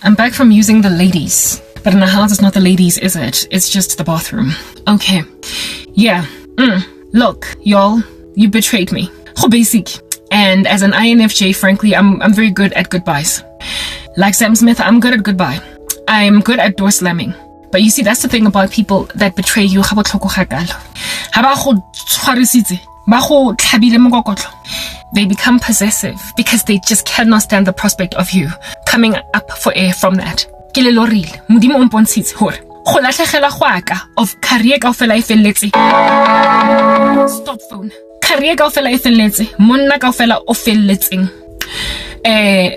I'm back from using the ladies. But in the house, it's not the ladies, is it? It's just the bathroom. Okay. Yeah. Look, y'all, you betrayed me. Go basic. And as an INFJ, frankly, I'm very good at goodbyes. Like Sam Smith, I'm good at goodbye. I'm good at door slamming. But you see, that's the thing about people that betray you. They become possessive because they just cannot stand the prospect of you coming up for air from that. Of career kaofela e felletse. Stop phone. Career kaofela e felletse. Monna kaofela o felletseng.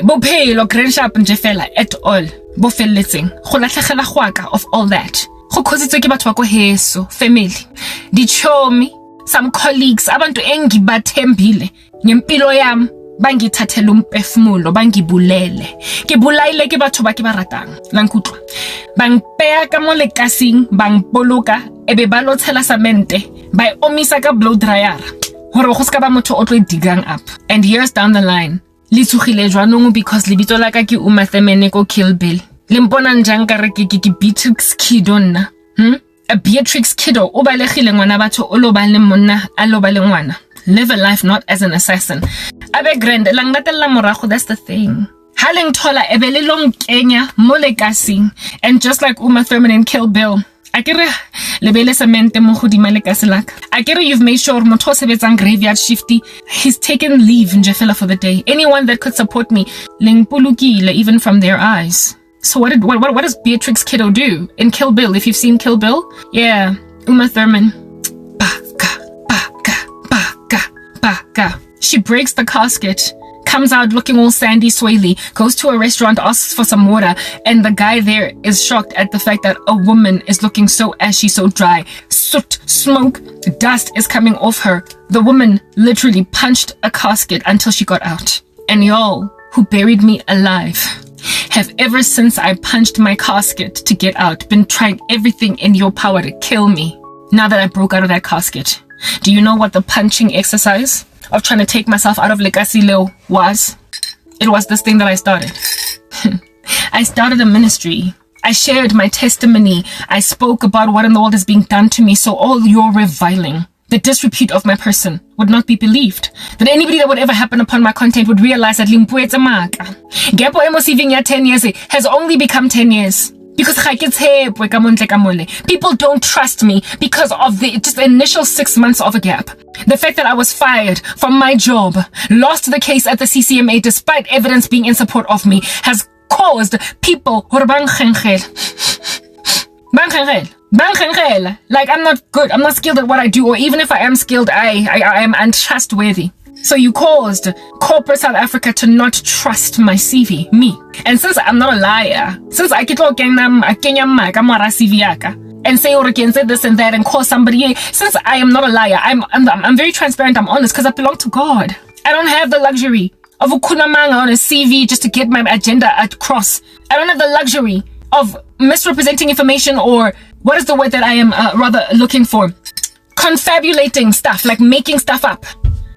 Bophelo grandship nje fela at all. Bo felletseng. Go latlhegela gwaka of all that. Go khositswe ke batho ba ko heso, family. Dichomi, some colleagues, abantu engibathembile ngempilo yami. Bangithathela umphefumulo bangibulele ke bulaile ke batho ba ke ba ratang la nkutlwa bangpeya ka mo lekasing bangpoloka ebe ba lotshela samente ba omisa ka blow dryer hore go ska ba motho o tlo digang up. And years down the line le tsugile jwanong because lebitso la ka ke Uma Themane ko Kill Bill le mpona njang ka re ke Beatrix Kiddo nna a Beatrix Kiddo o balegile ngwana batho o lo ba le monna a lo ba le ngwana. Live a life not as an assassin. Abe grand langatella morago, that's the thing. Haleng thola ebele long Kenya molekasing, and just like Uma Thurman in Kill Bill. Akere lebele semente mo godima lekase laka. Akere you've made sure motho sebetsang graveyard shifty, he's taken leave nje fela for the day. Anyone that could support me lengpulukile even from their eyes. So what does Beatrix Kiddo do in Kill Bill? If you've seen Kill Bill, yeah, Uma Thurman. She breaks the casket, comes out looking all sandy swally, goes to a restaurant, asks for some water, and the guy there is shocked at the fact that a woman is looking so ashy, so dry. Soot, smoke, dust is coming off her. The woman literally punched a casket until she got out. And y'all who buried me alive have ever since I punched my casket to get out been trying everything in your power to kill me. Now that I broke out of that casket, do you know what the punching exercise of trying to take myself out of Lekasi Leo was? It was this thing that I started. I started a ministry. I shared my testimony. I spoke about what in the world is being done to me, so all your reviling, the disrepute of my person, would not be believed. That anybody that would ever happen upon my content would realize that Limpuetsa Maka Gepo Emosiving ya 10 years has only become 10 years. Because people don't trust me because of the just initial 6 months of a gap. The fact that I was fired from my job, lost the case at the CCMA despite evidence being in support of me, has caused people like I'm not good, I'm not skilled at what I do, or even if I am skilled, I am untrustworthy. So you caused corporate South Africa to not trust my CV, me. And since I'm not a liar, since I get CV and say or again say this and that and call somebody, since I am not a liar, I'm very transparent, I'm honest, because I belong to God. I don't have the luxury of ukunamanga on a CV just to get my agenda across. I don't have the luxury of misrepresenting information, or what is the word that I am rather looking for? Confabulating stuff, like making stuff up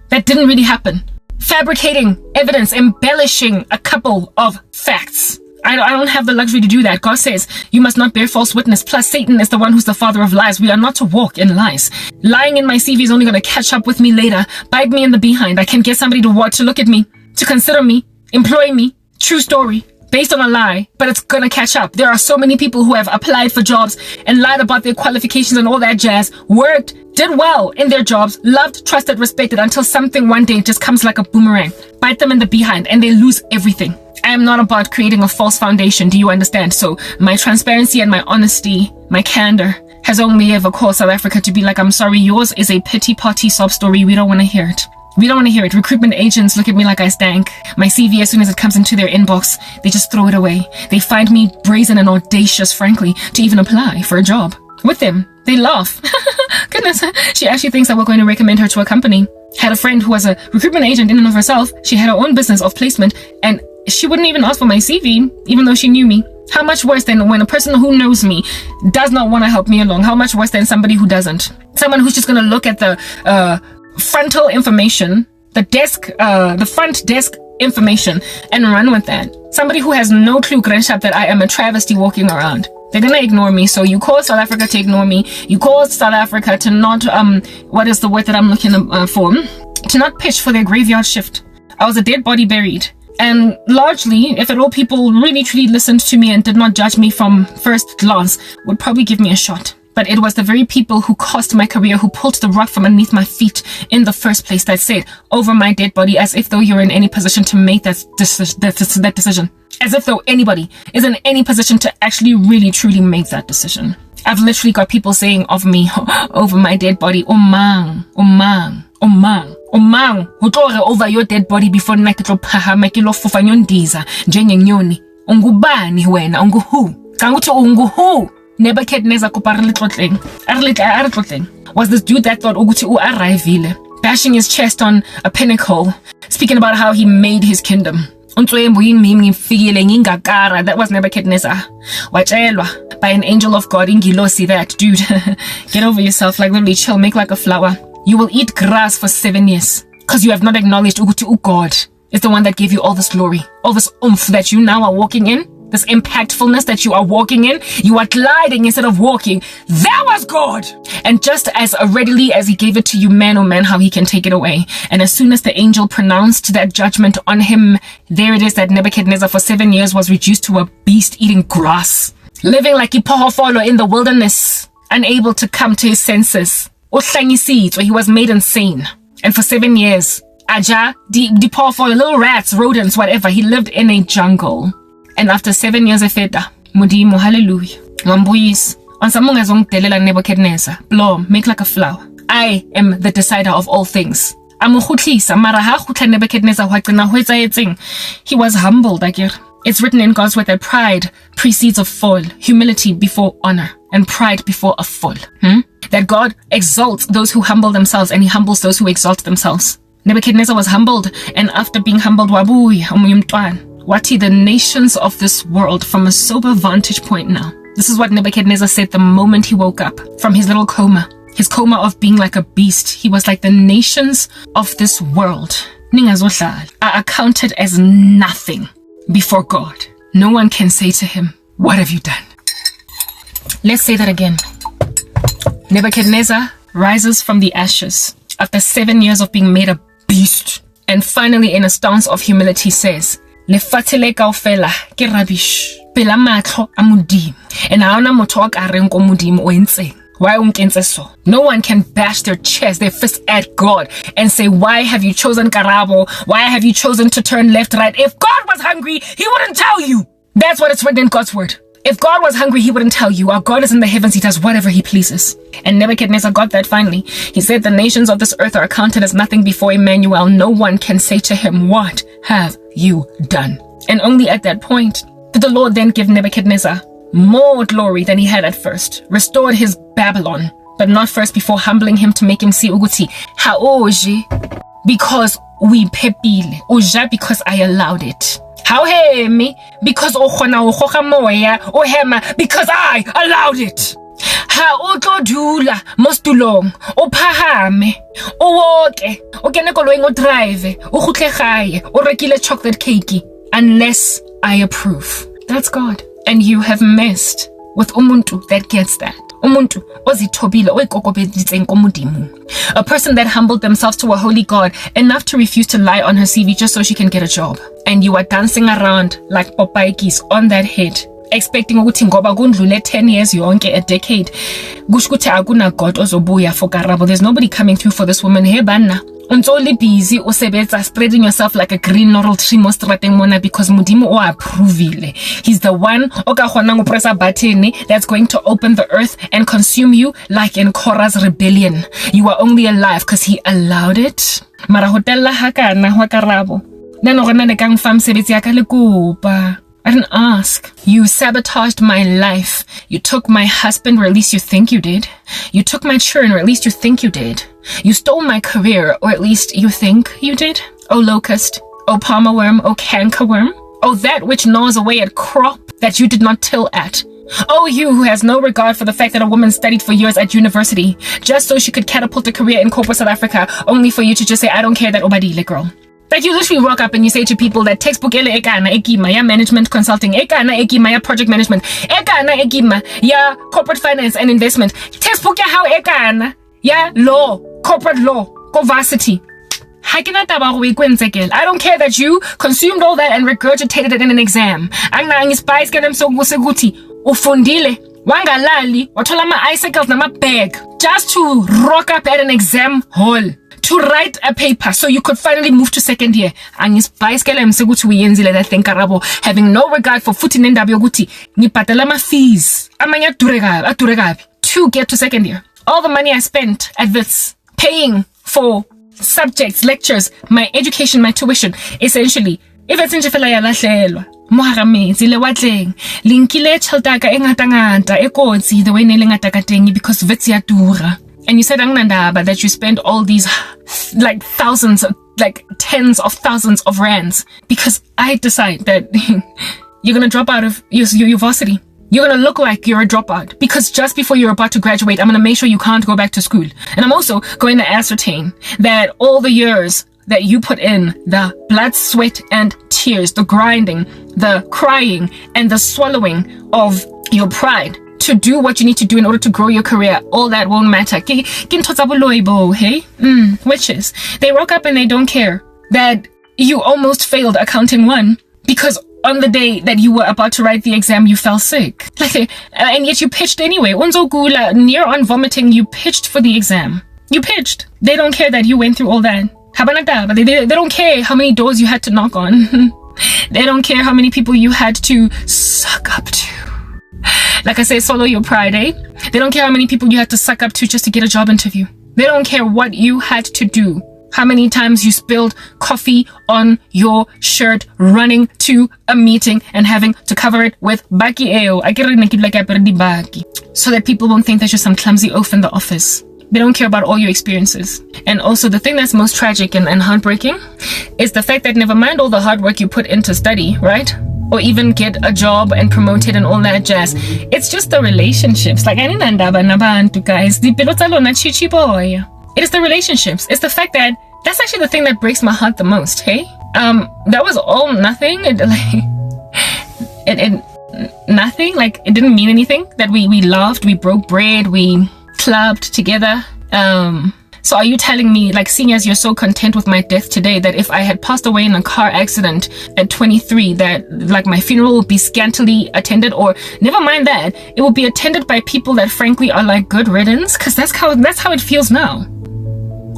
that didn't really happen. Fabricating evidence, embellishing a couple of facts. I don't have the luxury to do that. God says, you must not bear false witness. Plus, Satan is the one who's the father of lies. We are not to walk in lies. Lying in my CV is only going to catch up with me later, bite me in the behind. I can get somebody to look at me, to consider me, employ me. True story. Based on a lie, but it's gonna catch up. There are so many people who have applied for jobs and lied about their qualifications and all that jazz, worked, did well in their jobs, loved, trusted, respected, until something one day just comes like a boomerang, bite them in the behind, and they lose everything. I am not about creating a false foundation, do you understand? So my transparency and my honesty, my candor, has only ever caused South Africa to be like, I'm sorry, yours is a pity party sob story. We don't want to hear it. We don't want to hear it. Recruitment agents look at me like I stank. My CV, as soon as it comes into their inbox, they just throw it away. They find me brazen and audacious, frankly, to even apply for a job. With them, they laugh. Goodness, she actually thinks that we're going to recommend her to a company. Had a friend who was a recruitment agent in and of herself. She had her own business of placement, and she wouldn't even ask for my CV, even though she knew me. How much worse than when a person who knows me does not want to help me along? How much worse than somebody who doesn't? Someone who's just going to look at the frontal information, the front desk information and run with that. Somebody who has no clue, Grenshap, that I am a travesty walking around. They're gonna ignore me. So you call South Africa to ignore me. You call South Africa to not, what is the word that I'm looking for? To not pitch for their graveyard shift. I was a dead body buried. And largely, if at all people really truly listened to me and did not judge me from first glance, would probably give me a shot. But it was the very people who cost my career, who pulled the rug from underneath my feet in the first place, that said over my dead body, as if though you're in any position to make that decision. As if though anybody is in any position to actually really truly make that decision. I've literally got people saying of me over my dead body, Omang, over your dead body before nakitlo phahama ke lo fofa nyondiza njengenyoni. Ungubani wena, unguhu. Kanguthi unguhu. Nebuchadnezzar was this dude that thought ukuthi arrivile, bashing his chest on a pinnacle, speaking about how he made his kingdom. That was Nebuchadnezzar. Watshelwa by an angel of God, ingilosi, that dude. Get over yourself, like literally chill, make like a flower. You will eat grass for 7 years because you have not acknowledged ukuthi God is the one that gave you all this glory, all this oomph that you now are walking in. This impactfulness that you are walking in, you are gliding instead of walking. That was God. And just as readily as he gave it to you, man, oh man, how he can take it away. And as soon as the angel pronounced that judgment on him, there it is that Nebuchadnezzar for 7 years was reduced to a beast eating grass, living like Ipohofolo in the wilderness, unable to come to his senses. Uhlanyisitswe, he was made insane. And for 7 years, Aja, Dipofolo, little rats, rodents, whatever, he lived in a jungle. And after 7 years efeta, Mudimo, hallelujah, Ngambuyis, on samunga zongdelela Nebuchadnezzar, blow, make like a flower. I am the decider of all things. Amuhutlisa, mara ha khutla Nebuchadnezzar waqina hwetsa etseng. He was humbled, akere. It's written in God's word that pride precedes a fall, humility before honor, and pride before a fall. That God exalts those who humble themselves, and he humbles those who exalt themselves. Nebuchadnezzar was humbled, and after being humbled, wabuya, umuyumtwan. Wati, the nations of this world from a sober vantage point now. This is what Nebuchadnezzar said the moment he woke up from his little coma. His coma of being like a beast. He was like the nations of this world are accounted as nothing before God. No one can say to him, what have you done? Let's say that again. Nebuchadnezzar rises from the ashes after 7 years of being made a beast, and finally in a stance of humility says, lefatele kaofela ke rubbish pela matlo a modimo, and ha ona motho a ka reng ko modimo o entseng. Why unkentse so? No one can bash their chest, their fist at God and say, why have you chosen Karabo? Why have you chosen to turn left, right? If God was hungry, he wouldn't tell you. That's what it's written in God's word. If God was hungry, he wouldn't tell you. Our God is in the heavens. He does whatever he pleases. And Nebuchadnezzar got that finally. He said the nations of this earth are accounted as nothing before Emmanuel. No one can say to him, what have you done? And only at that point did the Lord then give Nebuchadnezzar more glory than he had at first, restored his Babylon, but not first before humbling him to make him see Uguti. Haoji, because we pepile. Oja, because I allowed it. How me? Because ohema, because I allowed it. Ha otlodula mostulong o phahame o woke o kene koloing o drive o khutle gae o rekile chocolate cake unless I approve. That's God. And you have messed with umuntu that gets that. Umuntu ozithobile oyikokobeditseng komodimo. A person that humbled themselves to a holy God enough to refuse to lie on her CV just so she can get a job. And you are dancing around like Popaikis on that head, expecting ukuthi ngoba kundlule 10 years yonke, a decade, kusho ukuthi akuna God ozobuya for Karabo. There's nobody coming through for this woman. Hey bana, untoli busy usebetsa spreading yourself like a green laurel tree mo strateng mona because modimo o approvile. He's the one o ka kgona go press a button that's going to open the earth and consume you like in Korah's rebellion. You are only alive because he allowed it. Mara hotella hakana wa Karabo. Neno gona le kang fam sebetsi ya ka le kopa. I didn't ask. You sabotaged my life. You took my husband, or at least you think you did. You took my children, or at least you think you did. You stole my career, or at least you think you did. Oh locust, oh palmer worm, oh canker worm, oh that which gnaws away at crop that you did not till at. Oh, you who has no regard for the fact that a woman studied for years at university just so she could catapult a career in corporate South Africa, only for you to just say, I don't care that obadile girl. Like you literally walk up and you say to people that textbook ele ekana ekima ya management consulting, ekana ekima ya project management, ekana ekima ya corporate finance and investment, textbook ya how ekana ya law, corporate law, ko varsity. I don't care that you consumed all that and regurgitated it in an exam. Ufundile, wangalali, wathola ma-icicles nama bag just to rock up at an exam hall to write a paper so you could finally move to second year. Angisibhayisikele msekuthi uyenzile that thing Karabo, having no regard for futhi nendaba yokuthi ngibhadala ama fees amanye adure kabi to get to second year. All the money I spent at this, paying for subjects, lectures, my education, my tuition, essentially, if it's in jefela ya lahlelwa moharamezi le watleng linkile tšheltaka e ngata ekotsi the way ne le ngata ka teng because vets ya dura. And you said angnandaba that you spend all these like thousands, like tens of thousands of rands because I decide that you're gonna drop out of your university. You're gonna look like you're a dropout because just before you're about to graduate, I'm gonna make sure you can't go back to school. And I'm also going to ascertain that all the years that you put in, the blood, sweat, and tears, the grinding, the crying, and the swallowing of your pride to do what you need to do in order to grow your career, all that won't matter. Hey? Witches. They rock up and they don't care that you almost failed accounting 1 because on the day that you were about to write the exam, you fell sick. And yet you pitched anyway. Unzogula, near on vomiting, you pitched for the exam. You pitched. They don't care that you went through all that. They don't care how many doors you had to knock on. They don't care how many people you had to suck up to. Like I say, swallow your pride, eh? They don't care how many people you had to suck up to just to get a job interview. They don't care what you had to do. How many times you spilled coffee on your shirt running to a meeting and having to cover it with baki eo. So that people won't think that you're some clumsy oaf in the office. They don't care about all your experiences. And also the thing that's most tragic and heartbreaking is the fact that never mind all the hard work you put into study, right? Or even get a job and promoted and all that jazz. It's just the relationships. Like, guys, it is the relationships. It's the fact that that's actually the thing that breaks my heart the most, hey? That was all nothing. Nothing. Like, it didn't mean anything. That we laughed, we broke bread, we clubbed together. So are you telling me, like, seeing as you're so content with my death today, that if I had passed away in a car accident at 23, that, like, my funeral would be scantily attended, or never mind that, it will be attended by people that frankly are like good riddance? Because that's how it feels now.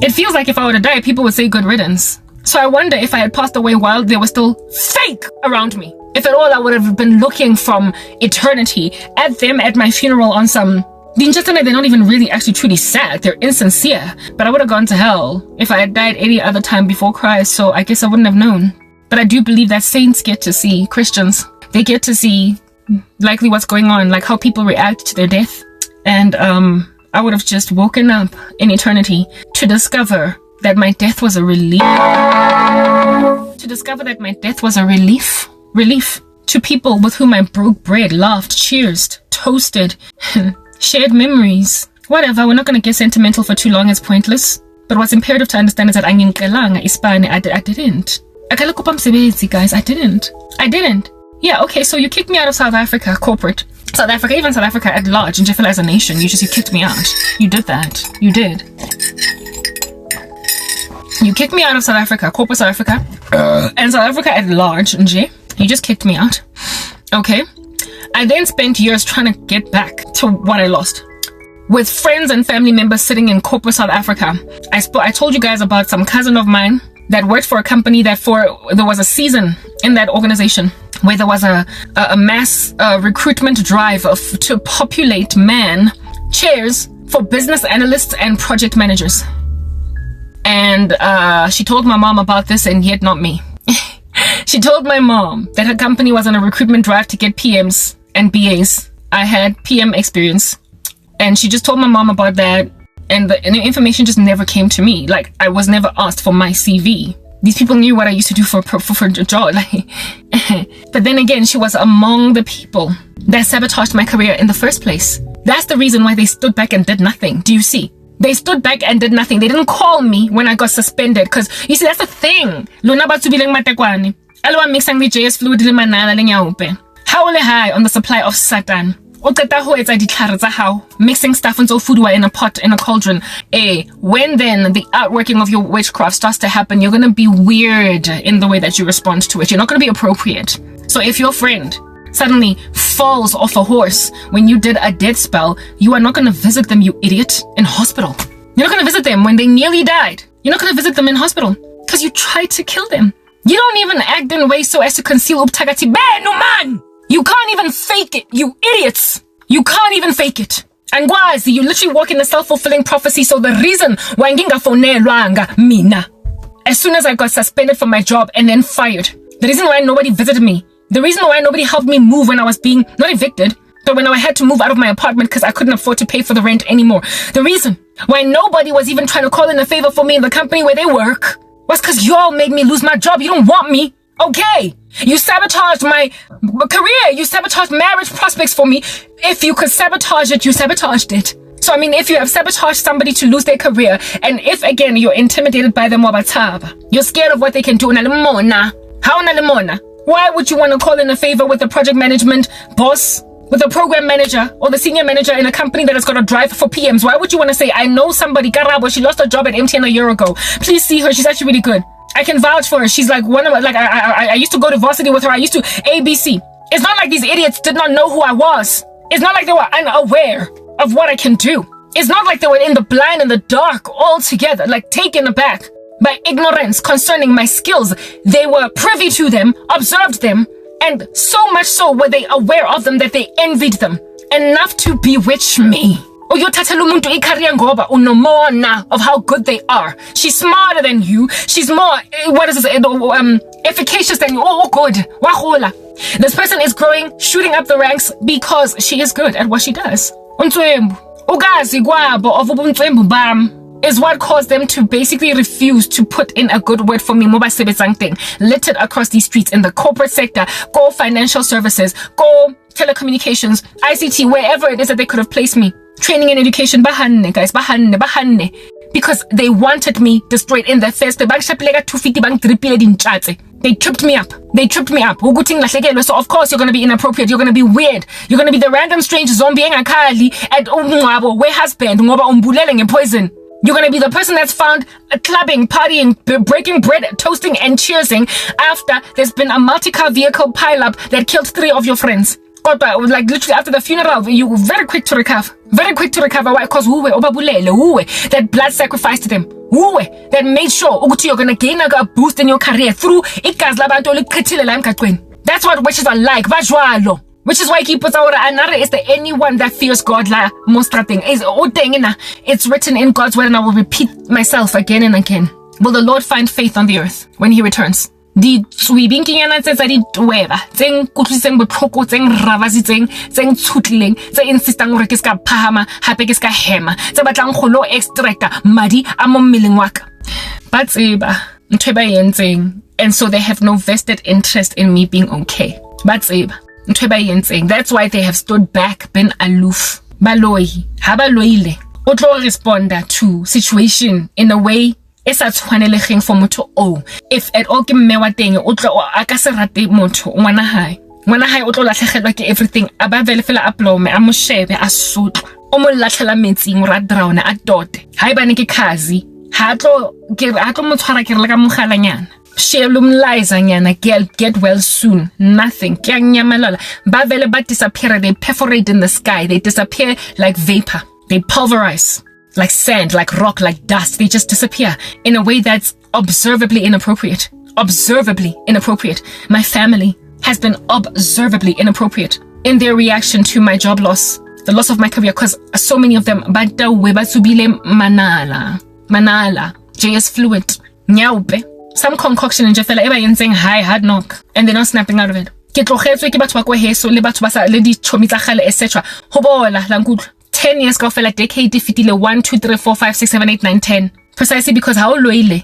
It feels like if I were to die, people would say good riddance. So I wonder if I had passed away while there was still fake around me. If at all I would have been looking from eternity at them at my funeral on some... They're not even really actually truly sad. They're insincere. But I would have gone to hell if I had died any other time before Christ, so I guess I wouldn't have known. But I do believe that saints get to see, Christians, they get to see likely what's going on, like how people react to their death. And I would have just woken up in eternity to discover that my death was a relief. To discover that my death was a relief. Relief to people with whom I broke bread, laughed, cheersed, toasted, shared memories. Whatever, we're not going to get sentimental for too long, it's pointless. But what's imperative to understand is that I didn't. Guys, I didn't. Yeah, okay, so you kicked me out of South Africa, corporate. South Africa, even South Africa at large, and Jeffela as a nation, you kicked me out. You did that. You did. You kicked me out of South Africa, corporate South Africa, and South Africa at large, Nje. You just kicked me out. Okay. I then spent years trying to get back to what I lost. With friends and family members sitting in corporate South Africa. I told you guys about some cousin of mine that worked for a company that there was a season in that organization where there was a mass recruitment drive to populate chairs for business analysts and project managers. And she told my mom about this, and yet not me. She told my mom that her company was on a recruitment drive to get PMs and BAs. I had PM experience, and she just told my mom about that, and the information just never came to me. Like, I was never asked for my CV. These people knew what I used to do for a job. But then again, she was among the people that sabotaged my career in the first place. That's the reason why they stood back and did nothing. Do you see? They stood back and did nothing. They didn't call me when I got suspended. Because, you see, that's the thing. Luna batubileng matekwane. Alwa mixang the JS fluid le manala le nyaupe. How high on the supply of Satan. Mixing stuff into food in a pot, in a cauldron. When then the outworking of your witchcraft starts to happen, you're going to be weird in the way that you respond to it. You're not going to be appropriate. So if your friend suddenly falls off a horse when you did a death spell, you are not going to visit them, you idiot, in hospital. You're not going to visit them when they nearly died. You're not going to visit them in hospital because you tried to kill them. You don't even act in ways so as to conceal ubtagati. Man! You can't even fake it, you idiots! You can't even fake it. And Gwazi, you literally walk in a self-fulfilling prophecy. So the reason why ngingafonelwanga mina, as soon as I got suspended from my job and then fired, the reason why nobody visited me, the reason why nobody helped me move when I was being, not evicted, but when I had to move out of my apartment because I couldn't afford to pay for the rent anymore. The reason why nobody was even trying to call in a favor for me in the company where they work was because y'all made me lose my job. You don't want me. Okay. You sabotaged my career. You sabotaged marriage prospects for me. If you could sabotage it, you sabotaged it. So, I mean, if you have sabotaged somebody to lose their career, and if, again, you're intimidated by them, you're scared of what they can do. Why would you want to call in a favor with the project management boss, with a program manager, or the senior manager in a company that has got a drive for PMs? Why would you want to say, I know somebody, Karabo, she lost her job at MTN a year ago. Please see her. She's actually really good. I can vouch for her. She's like one of my, like, I used to go to varsity with her. I used to ABC. It's not like these idiots did not know who I was. It's not like they were unaware of what I can do. It's not like they were in the blind and the dark altogether, like taken aback by ignorance concerning my skills. They were privy to them, observed them, and so much so were they aware of them that they envied them enough to bewitch me. Of how good they are. She's smarter than you. She's more, efficacious than you. Oh, good. This person is growing, shooting up the ranks because she is good at what she does. Is what caused them to basically refuse to put in a good word for me. Littered across these streets in the corporate sector, go financial services, go telecommunications, ICT, wherever it is that they could have placed me. Training and education, bahanne, guys, bahanne. Because they wanted me destroyed in their face. They tripped me up. So of course you're going to be inappropriate. You're going to be weird. You're going to be the random strange zombie at where husband poison. You're going to be the person that's found clubbing, partying, breaking bread, toasting and cheersing after there's been a multi-car vehicle pileup that killed 3 of your friends. Like literally after the funeral, you were very quick to recover. Very quick to recover. Why? Because that blood sacrificed them. That made sure you're going to gain a boost in your career through. That's what witches are like. Which is why he puts out another is the anyone that fears God la mostra thing. It's written in God's word, and I will repeat myself again and again. Will the Lord find faith on the earth when he returns? Di tswibinkinyana tse tsa ditweba tseng kutlwiseng botlhoko tseng ravasitseng tseng tshutlileng tse insistang gore ke ska phahama hape ke ska hema tse batlang go lo extracta madi a mo mmeleng wa ka ba tseba ntwe ba yentseng, and so they have no vested interest in me being okay. Ba tseba ntwe ba yentseng. That's why they have stood back, been aloof. Baloi ha ba loile o tlo responda to situation in a way esa tshwanelegeng for motho o. If at all ke mme wa teng o tlo a ka se rate motho ngwana hae o tlo latlhegelwa ke everything a ba vele fela aplome a mo shebe a sotla o mo latlhela metsing ra drown a tote hae bane ke khazi ha tlo mo tshwara ke re ka mogalanyana nyana, get well soon. Nothing. Ba vele ba disappear. They perforate in the sky. They disappear like vapor. They pulverize like sand, like rock, like dust. They just disappear in a way that's observably inappropriate. Observably inappropriate. My family has been observably inappropriate in their reaction to my job loss, the loss of my career, because so many of them manala, JS fluent, nyaupe. Some concoction in Jeffela eba saying hi, hard knock, and they're not snapping out of it. Etc. 10 years ago, fela decade defeatile 1, 2, 3, 4, 5, 6, 7, 8, 9, 10. Precisely because how loile.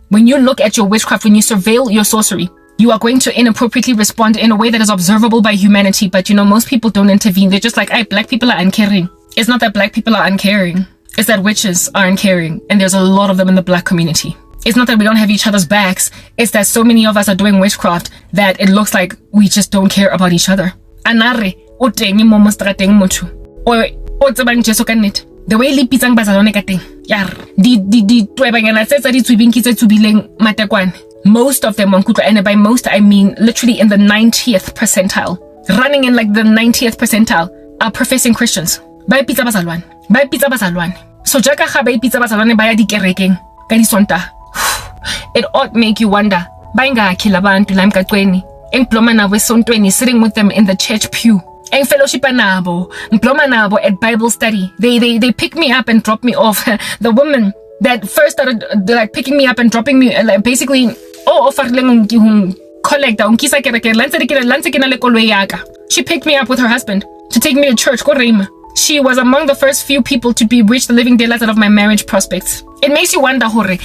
When you look at your witchcraft, when you surveil your sorcery, you are going to inappropriately respond in a way that is observable by humanity. But you know, most people don't intervene. They're just like, hey, black people are uncaring. It's not that black people are uncaring. It's that witches are uncaring, and there's a lot of them in the black community. It's not that we don't have each other's backs. It's that so many of us are doing witchcraft that it looks like we just don't care about each other. Anare, o teng mo mo strateng motho. O tsebang Jesu ka nnete. The way le pitsang bazalwane ka teng. Yar, di twebanyana tse tsa di tswibinki tse tsubileng matekwane. Most of them, and by most I mean literally in the 90th percentile. Running in like the 90th percentile are professing Christians. Ba ipitsa bazalwane. So jaka ga ba ipitsa bazalwane ba ya dikerekeng ka disonta. It ought make you wonder. Bayingakhi labantu la emgaqweni. Engibloma nabo esontweni, sitting with them in the church pew. Fellowshipa nabo, ngibloma nabo at Bible study. They pick me up and drop me off. The woman that first started like picking me up and dropping me, like basically, she picked me up with her husband to take me to church. She was among the first few people to be reached the living daylights out of my marriage prospects. It makes you wonder, hore, ke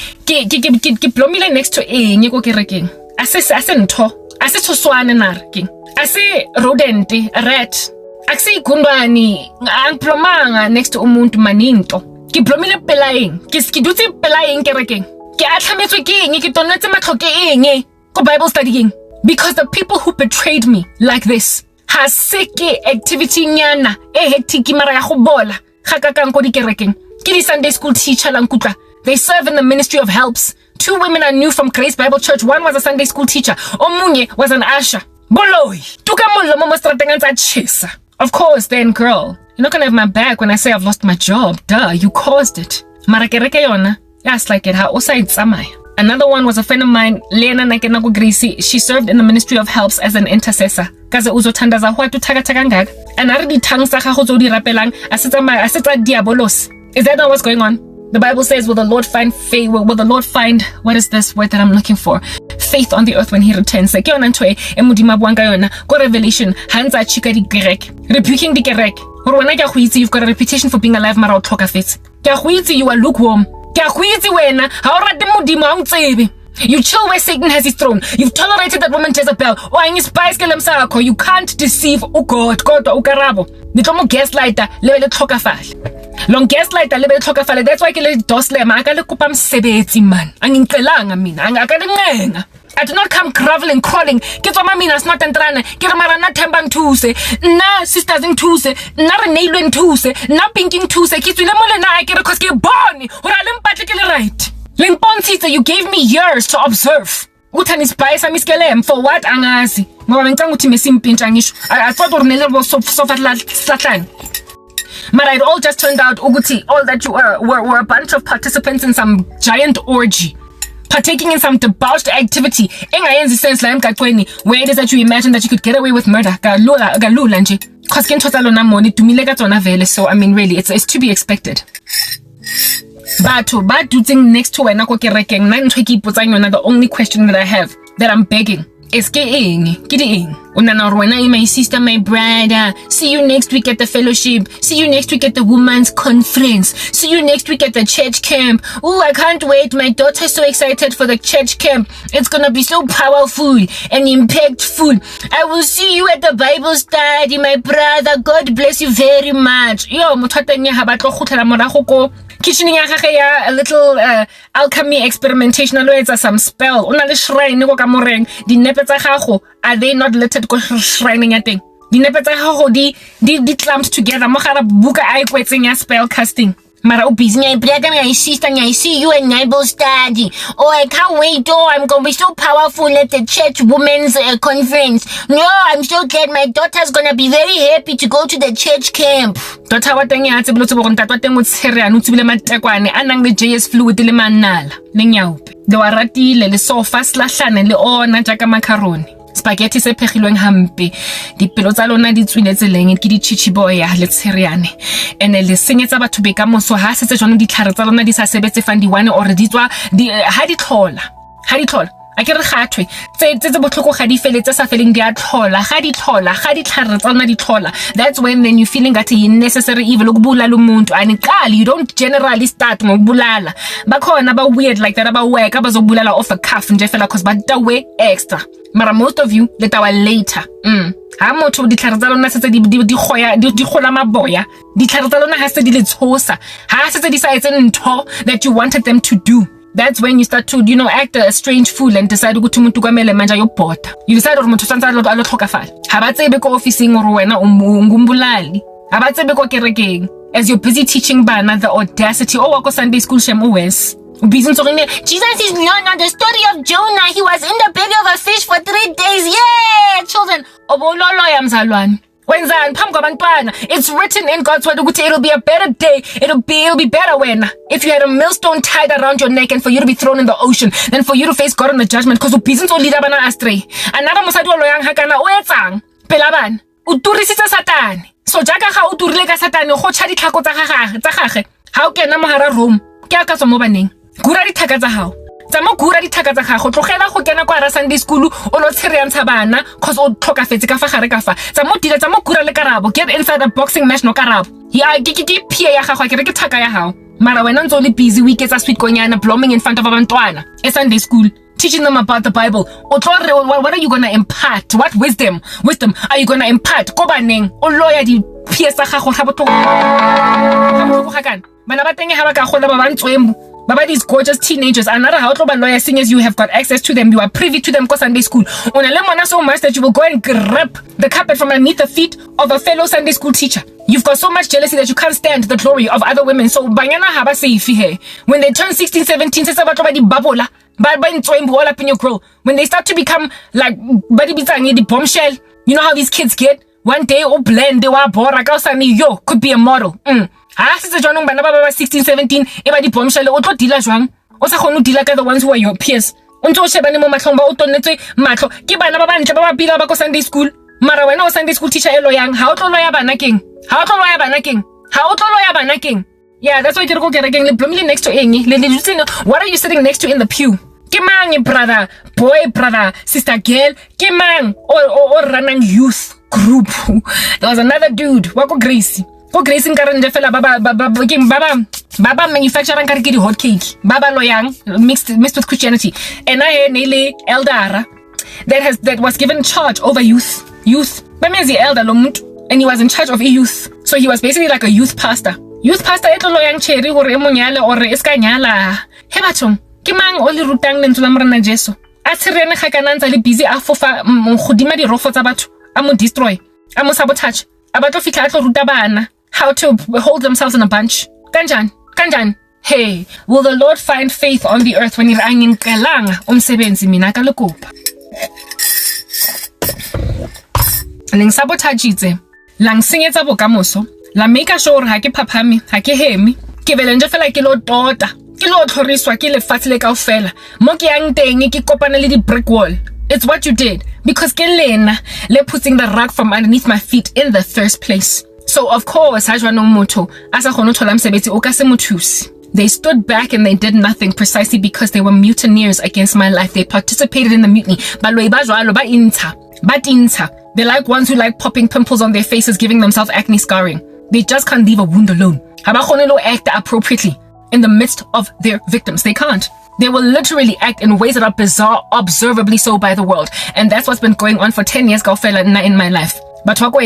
blomile next to nye ko kerekeng. Ase ntho, ase thoswane nar king. Ase rodent, rat. Ase ikundwani, angplomanga next to umuntu maninto. Ke blomile pelaeng, ke dutse pelaeng kerekeng. Ke atlhametswe ke eng, ke tonetse matlhoke eng ko Bible studying. Because the people who betrayed me like this has seke activity nyana hectic mara ya go bola ga kakang ko dikerekeng ke di Sunday school teacher lang kutla. They serve in the ministry of helps. 2 women I knew from Grace Bible Church. One was a Sunday school teacher, omunye was an usher. Boloi tuka mollo mo strateng tsa chisa. Of course then, girl, you're not gonna have my back when I say I've lost my job. Duh, you caused it. Mara kereke yona yes, like it ha osa itsamaya. Another one was a friend of mine, Lena Nakenako Grisi. She served in the ministry of helps as an intercessor. Kaze uzotandaza hwa tutaka ngaka. And already tongues sa gago zo di rapelang asita diabolos. Is that not what's going on? The Bible says, will the Lord find faith? Will the Lord find, what is this word that I'm looking for? Faith on the earth when he returns. Ke yona ntwe emudima buanga yona ko Revelation hanza chika di gerek. Rebuking di gerek. Hore wena ke go itse you've got a reputation for being alive mara o tlhoka fetse. Ke go itse you are lukewarm. You chill where Satan has his throne. You've tolerated that woman Jezebel. You can't deceive God. Karabo. Gaslighter, long gaslighter, that's why I dosle man. I do not come groveling, crawling. Get on my minas, not entrane. Get marana temban tuse. Na sisters in tuse. Na renailu in tuse. Na pinking tuse. Kitule molena I get a koske boni. Or I don't particularly right. Limpon sister, you gave me years to observe. Utani spice miskelem for what angazi. Mwawenkanguti mesimpintangish. I thought Ornella was so flat. But it all just turned out, Uguti, all that you were a bunch of participants in some giant orgy. Partaking in some debauched activity. Where it is that you imagine that you could get away with murder. So I mean really, it's to be expected. But doing next to the only question that I have, that I'm begging, is my sister, my brother. See you next week at the fellowship. See you next week at the women's conference. See you next week at the church camp. Oh, I can't wait. My daughter's so excited for the church camp. It's gonna be so powerful and impactful. I will see you at the Bible study, my brother. God bless you very much. Yo, kitchening a little alchemy experimentation. It's some spell. Unale shrine go ka moreng. Di nepe tsa gago are they not littered go shrining a thing? Di nepe tsa gago di clumped together. Mo gara buka ai kwetseng ya spell casting. Mara o busy my brother, my sister, I see you at Bible study. Oh, I can't wait. Oh, I'm gonna be so powerful at the church women's conference. No, I'm so glad my daughter's gonna be very happy to go to the church camp. Daughter wa teng ya tsebolo tsebo go ntatwa teng o tshere anu tsebile matekwane anang le JS fluid le manala le nyaupe. De wa ratile le sofa slahlane le ona jaka macaroni. Spaghetti se phegilweng hampe dipelo tsa lona di tswiletse leng ke di chichiboya le tsheriane ene le senyetsa batho be ka moso ha setse jone di tlhare tsa lona di sa sebetse fandi one or di tswa ha di tlhola a ke re gathwe tse botlhoko ga di feletse sa feleng di a tlhola ga di tlhare tsa lona di tlhola. That's when then you feeling that you necessary evil ukubulala umuntu and qali you don't generally start ngokubulala bakhona ba weird like that abaweka abazobulala off a cuff nje fela cause badawe extra. Mara most of you let our later ha motho ditlhare tsa lona setse di gola maboya, ditlhare tsa lona ha se di le tshosa, ha setse di sa etse ntho that you wanted them to do. That's when you start to, act a strange fool and decide ukuthi umuntu kwamele manje ayobhoda. You decide ukuthi umuntu santsana lo alohlokafala. Ha ba tsebe ko officing or wena ngumbulali. Ha ba tsebe ko kerekeng. As you're busy teaching bana the audacity wako Sunday school shem uwes. Jesus is learning on the story of Jonah. He was in the belly of a fish for 3 days. Yeah, children. Obololoya mzalwane. Wenzani phambi kwabantwana. It's written in God's word ukuthi it'll be a better day. It'll be better when if you had a millstone tied around your neck and for you to be thrown in the ocean than for you to face God on the judgment, because ubhizi ntso leader bana astray. Another mosadi wa loyang hakana o etsang. Phela bana. O turisitse Satane. So jaka ga o turile ka Satane go tsha ditlhako tsa gagwe. Ha o kena mogara Rome. Ke aka tswa mo baneng. Gura dithaka tsa hao. Tsama gura dithaka tsa gago. Tlogela go kena kwa ra Sunday school o lo tshereantsa bana cause o tlhokafetse ka fa gare ka fa. Tsama gura le Karabo. Get inside a boxing match no Karabo. Ya ke pia ya gago ke re ke thaka ya hao. Mara wena ntse o le busy weekends a sweet konyana blooming in front of abantwana. E Sunday school teaching them about the Bible. What are you going to impart? What wisdom are you going to impart? Ko baneng o loya di pia sa gago ga botho. Bana ba teng ha ba ka gola ba bantswembu. Baba, these gorgeous teenagers, another how to lawyer, seeing as you have got access to them, you are privy to them because Sunday school. On a lemon so much that you will go and grab the carpet from underneath the feet of a fellow Sunday school teacher. You've got so much jealousy that you can't stand the glory of other women. So banyana haba seifi he. When they turn 16, 17, babola, all up in your grill. When they start to become like the bombshell, you know how these kids get? One day oh blend they were bora yo could be a model. Since the bana ba 16 17 e ba di bombshell o tlo dila jwang o sa khone dila ka the ones who are your peers o ntse o shebane mo matlhong ba o tonnetswe matlo ke bana ba bantle ba pila ba ko Sunday school mara wena o Sunday school teacher elo yang ha o tlo loya bana keng yeah that's why ke re go kerekeng le blomile next to eng le what are you sitting next to in the pew ke mang brother boy brother sister girl ke mang or running youth group there was another dude wa ko Gracie go Grayson Karanje fela baba manufacturer ka re hot cake baba loyang mixed with Christianity and I nearly eldara that was given charge over youth bamenzi elder lo muntu and he was in charge of youth so he was basically like a youth pastor etlo loyang cherry gore emonyale or eskanyala he bathong ke mang o le rutang lentswe la morena Jesu a tshirene ga kana ntse le busy a fofa godima di rofo tsa batho a mo destroy a mo sabotage a batlo fitla a tlo ruta bana how to hold themselves in a bunch. Kanjan. Hey, will the Lord find faith on the earth when you're angin kalanga umsebenzi mina ka lekopa. Ling sabotagitse. Lang singetsa bokamoso. La make sure ha ke phaphame, ha ke hemi. Ke vele nje fela ke lo tota. Ke lo tlhoriswa ke lefatshe le kaofela. Mo ke yang teng ke kopana le di brick wall. It's what you did because ke lena le putting the rug from underneath my feet in the first place. So of course, they stood back and they did nothing precisely because they were mutineers against my life. They participated in the mutiny. They're like ones who like popping pimples on their faces, giving themselves acne scarring. They just can't leave a wound alone. Act appropriately in the midst of their victims. They can't. They will literally act in ways that are bizarre, observably so by the world. And that's what's been going on for 10 years in my life. But with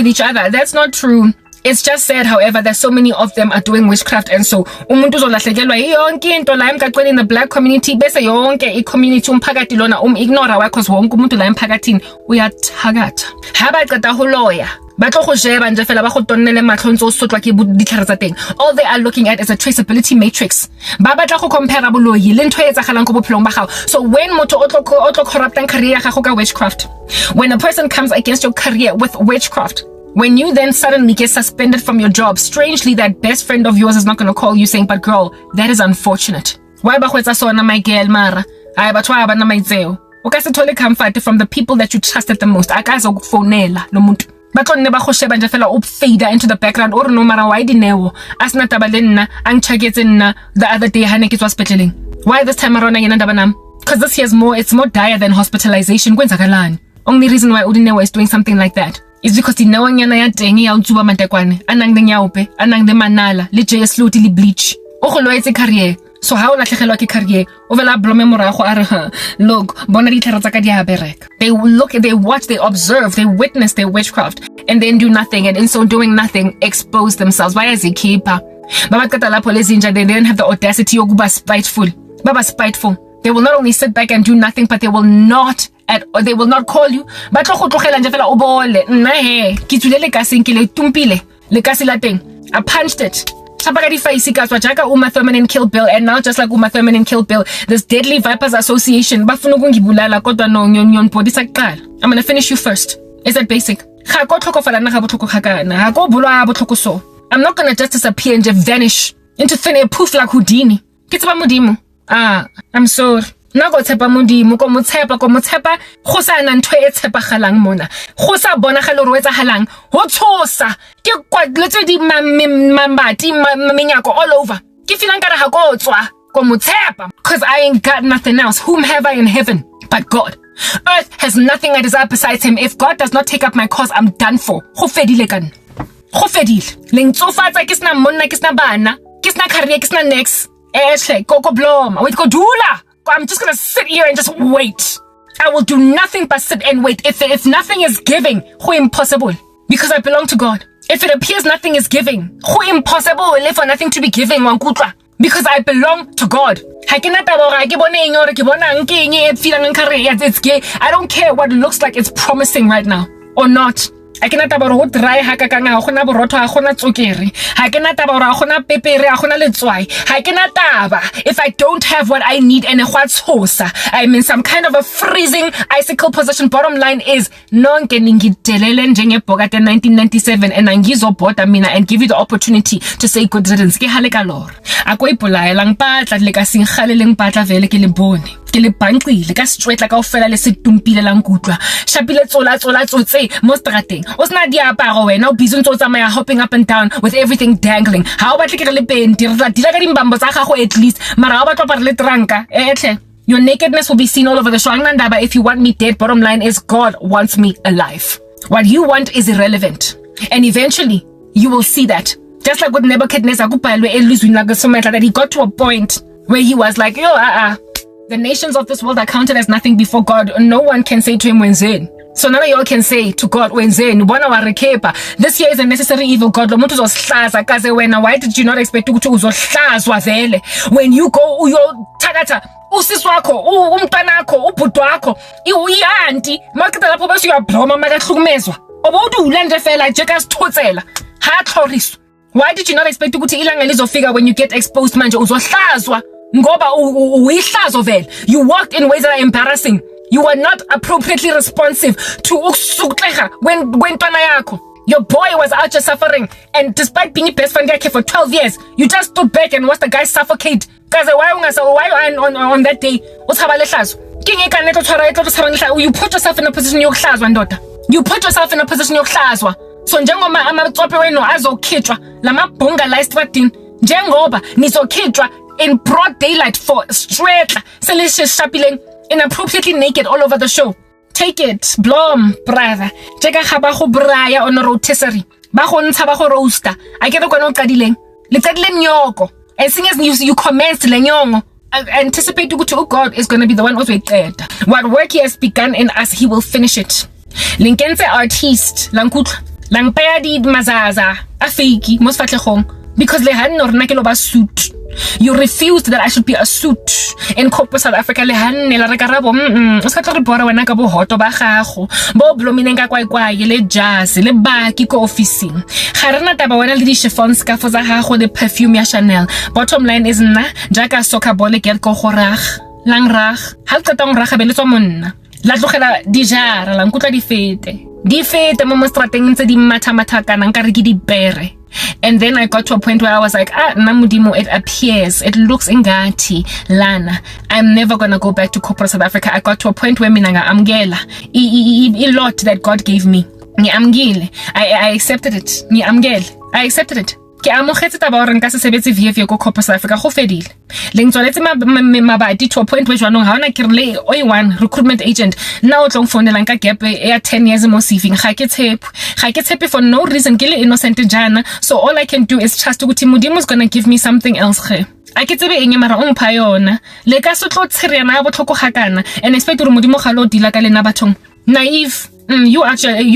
each other. That's not true. It's just sad, however, that so many of them are doing witchcraft, and so umuntu uzolahlekelwa yonke into la emgaqweni in the black community bese yonke i-community umphakathi lona ignore because wonke umuntu la emphakathini uyathakatha ha baqeda ho loya batlo go jeba nje fela ba go tonnele matlho ntse o sotlwa ke ditlhare tsa teng. All they are looking at is a traceability matrix. Ba batla go compare boloyi le ntho e tsagalang go bophelong ba gago. So when motho o tlo corruptang career ya gago ka witchcraft, when a person comes against your career with witchcraft, when you then suddenly get suspended from your job, strangely that best friend of yours is not going to call you saying, but girl, that is unfortunate. Why ba khwetsa sona my girl mara? Ai batho ba bana maitseo. O ka se thole comfort from the people that you trusted the most. Akazo kufonela lo muntu. Batlonne ba go sheba nje fela o fader into the background or no mara why dinewo asina taba le nna angchaketse nna the other day hane ke tswa sepetleleng. Why this time around yena ndaba nam? Because this year's it's more dire than hospitalization. Kwenzakalani? Only reason why Udinewo is doing something like that is because dinewo nyana ya teng ya utsuba matekwane anang de nyaupe anang de manala le je sluti le bleach o go loetse career So how latlhegelwa ke career o vela blome morago a re look bona ditlhare tsa ka di a bereka. They look, they watch, they observe, they witness their witchcraft and then do nothing, and in so doing nothing expose themselves. Bayazikhipha babaqeda lapho lezinja. They didn't have the audacity yokuba spiteful. Baba spiteful. They will not only sit back and do nothing, but they will not call you. Ba tlo go tlogela nje fela o bole nna he ke tsule le kaseng ke le tumpile le kasi la teng. I punched it. Uma Thurman and Kill Bill, and now just like Uma Thurman and Kill Bill, this Deadly Vipers Association. I'm gonna finish you first. Is that basic? I'm not gonna just disappear and just vanish into thin air, poof like Houdini. I'm sorry. Na go tshepa modimo ko motshepa go sa na ntwe e tshepagalang mona go sa bonagala re wetsa halang ho tshosa ke kwatletse di mambati menyako all over ke feeling ka re ha go tswa ko motshepa, cause I ain't got nothing else. Whom have I in heaven but God? Earth has nothing I desire besides him. If God does not take up my cause, I'm done for. Go fedile kan go fedile leng tsofatsa ke sna monna ke sna bana ke sna career ke sna next go bloma wait go dula. I'm just gonna sit here and just wait. I will do nothing but sit and wait. If nothing is giving, who impossible? Because I belong to God. If it appears nothing is giving, who impossible will for nothing to be giving, wankutla? Because I belong to God. I don't care what it looks like it's promising right now or not. I cannot taba go dry ha ka kana gona borotho ha gona tsokere ha ke na taba ra gona pepere ha gona letswai ha ke na taba if I don't have what I need and tshosa I'm in some kind of a freezing icicle position. Bottom line is nonke ningitelele njengebhokate 1997 and angizobhoda mina and give you the opportunity to say good riddance ke haleka lor akoipolaela ngpatla le ka singhalele ngpatla vele ke le bone ke le banqile ka straight la ka ofela le setumpile la nkutlwa shapile tsola tsotse mo strateng o sna diaparo wena o busy ntse o tsamaya hopping up and down with everything dangling ha o batle ke le penti re tla dila ka dimbambo tsa gago at least mara o batla para le tranka ehle. Your nakedness will be seen all over the show. But if you want me dead, bottom line is God wants me alive. What you want is irrelevant, and eventually you will see that. Just like with Nebuchadnezzar, that he got to a point where he was like, the nations of this world are counted as nothing before God. No one can say to him, Wenzen. So none of y'all can say to God, Wenzen, this year is a necessary evil, God. Why did you not expect to when you go, tagata, usiswako, umtanako, uputwako, iyanti, makita la pobesi ya bloma magatlumezwa. Obodu ulende fela, jekas totzela, hatloris. Why did you not expect to go to ilanga lizofika when you get exposed manje uzohlazwa? Ngoba uyihlazo vele. You walked in ways that are embarrassing. You were not appropriately responsive to ukusukleha when ntwana yakho. Your boy was out just suffering, and despite being best friend for 12 years, you just stood back and watched the guy suffocate. Cause why on that day? You put yourself in a position yokuhlazwa ndoda. You put yourself in a position yokuhlazwa. So njengoma amaqophe wenu azokhitshwa lamabhunga la estradini njengoba nizokhitshwa in broad daylight for straight selishapileng inappropriately naked all over the show. Take it, blom, brother. Jeka khaba go braya on rotisserie. Ba go ntsha ba go roaster. A ke re kwana o qadileng. Le qadileng nyoko. As soon as you commence le nyongo, anticipate ukuthi God is going to be the one ozoyiqeda. What work he has begun in us, he will finish it. Linkenze artist lankutla langpeya di mazaza a fake most fatlhegong because le hanno rena ke lo ba suit. You refused that I should be a suit in corporate South Africa. Le hanne la re Karabo o ska tlo re bora wena ka bo hoto ba gago bo blomineng ka kwae le jazz le baki ko officing ga rena taba wena le di chiffon scarf za gago le perfume ya Chanel. Bottom line is nna jaka soccer ball get go gorag lang rag ha qeta ng raga beletswa monna la tlogela di jara la nkutla di fete mo strateng ntse di matha kana nka re ke di bere. And then I got to a point where I was like, namudimo, it appears, it looks ingati, lana. I'm never gonna go back to corporate South Africa. I got to a point where minanga amgela, a lot that God gave me. Ni amgile. I accepted it. Ni amgele. I accepted it. Ke amogetse taba hore nka se sebetse VF go corporate South Africa go fedile. Le ntsoletse mabadi to a point where jwanong ha ona ke re one recruitment agent now o tlong phone nka gap ya 10 years mo saving ga ke tshepe for no reason ke le innocent jana. So all I can do is trust ukuthi Modimo is going to give me something else. I ke tsebe eng mara o mpha yona le ka se tlo tshirena bo tlhoko gakana and expect gore modimo ga lo dila ka lena bathong. Naive. You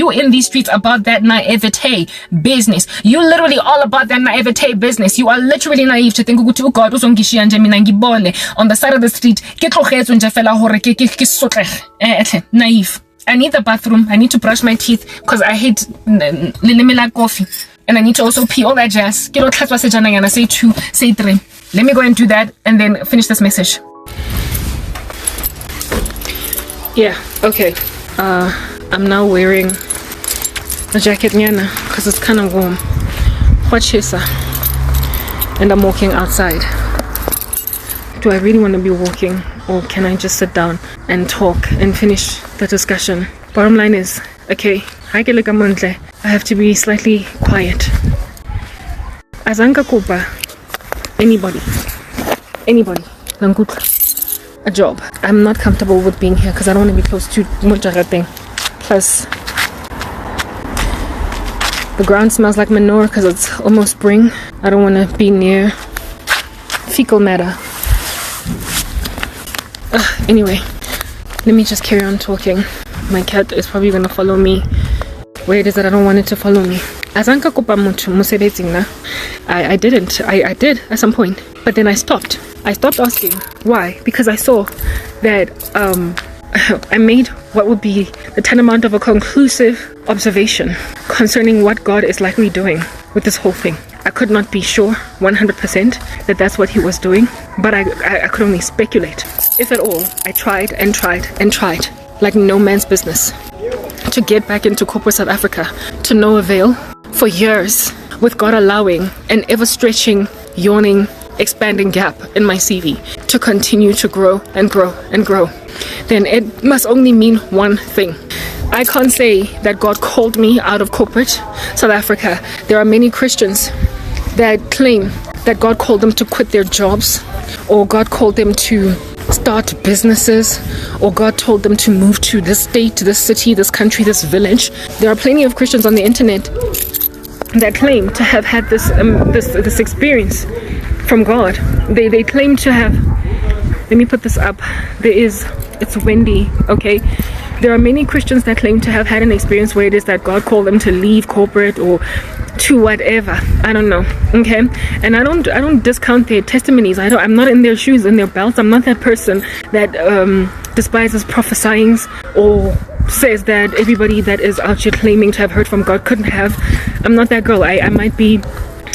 in these streets about that naivete business. You literally all about that naivete business. You are literally naive to think ukuthi God uzongishiya nje mina ngibone on the side of the street ke tlogetswe nje fela hore ke sotlege. Naive. I need the bathroom. I need to brush my teeth because I hate leleme coffee. And I need to also pee, all that jazz. Ke lo tlhatswa sejana yana, say 2, say 3. Let me go and do that and then finish this message. Yeah, okay. I'm now wearing a jacket nyana because it's kind of warm. And I'm walking outside. Do I really want to be walking, or can I just sit down and talk and finish the discussion? Bottom line is, okay, I have to be slightly quiet. Azanka kupa anybody, a job. I'm not comfortable with being here because I don't want to be close to Mujarate. Plus, the ground smells like manure because it's almost spring. I don't want to be near fecal matter. Anyway, let me just carry on talking. My cat is probably going to follow me where it is that I don't want it to follow me. Azanka kopa mutu musebetsing na. I didn't. I did at some point, but then I stopped. I stopped asking why, because I saw that I made what would be the tantamount of a conclusive observation concerning what God is likely doing with this whole thing. I could not be sure 100% that that's what he was doing, but I could only speculate. If at all, I tried and tried and tried, like no man's business, to get back into corporate South Africa, to no avail. For years, with God allowing an ever-stretching, yawning, expanding gap in my CV to continue to grow and grow and grow, then it must only mean one thing. I can't say that God called me out of corporate South Africa. There are many Christians that claim that God called them to quit their jobs, or God called them to start businesses, or God told them to move to this state, this city, this country, this village. There are plenty of Christians on the internet that claim to have had this experience from God. They claim to have, let me put this up, it's Wendy, okay? There are many Christians that claim to have had an experience where it is that God called them to leave corporate or to whatever, I don't know, okay? And I don't discount their testimonies. I'm not in their shoes, in their belts. I'm not that person that despises prophesying or says that everybody that is out here claiming to have heard from God couldn't have. I'm not that girl. I might be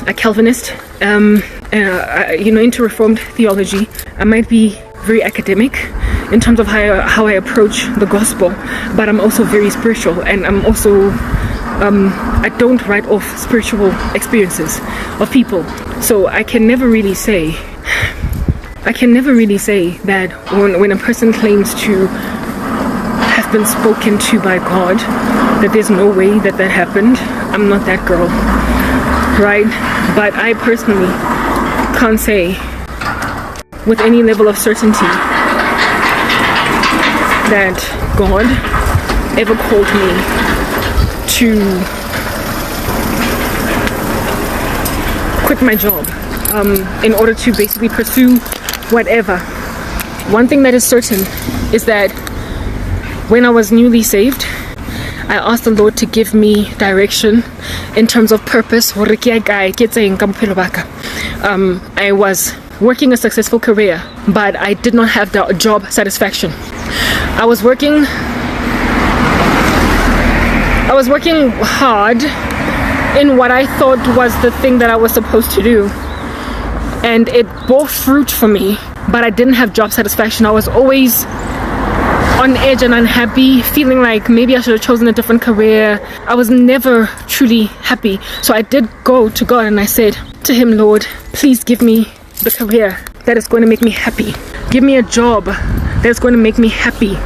a Calvinist, into Reformed theology. I might be very academic in terms of how I approach the gospel, but I'm also very spiritual, and I'm also I don't write off spiritual experiences of people. So I can never really say that when a person claims to have been spoken to by God, that there's no way that happened. I'm not that girl, right? But I personally can't say with any level of certainty that God ever called me to quit my job in order to basically pursue whatever. One thing that is certain is that when I was newly saved, I asked the Lord to give me direction in terms of purpose. I was working a successful career, but I did not have the job satisfaction. I was working hard in what I thought was the thing that I was supposed to do, and it bore fruit for me, but I didn't have job satisfaction. I was always on edge and unhappy, feeling like maybe I should have chosen a different career. I was never truly happy. So I did go to God and I said to him, Lord, please give me the career that is going to make me happy. Give me a job that is going to make me happy.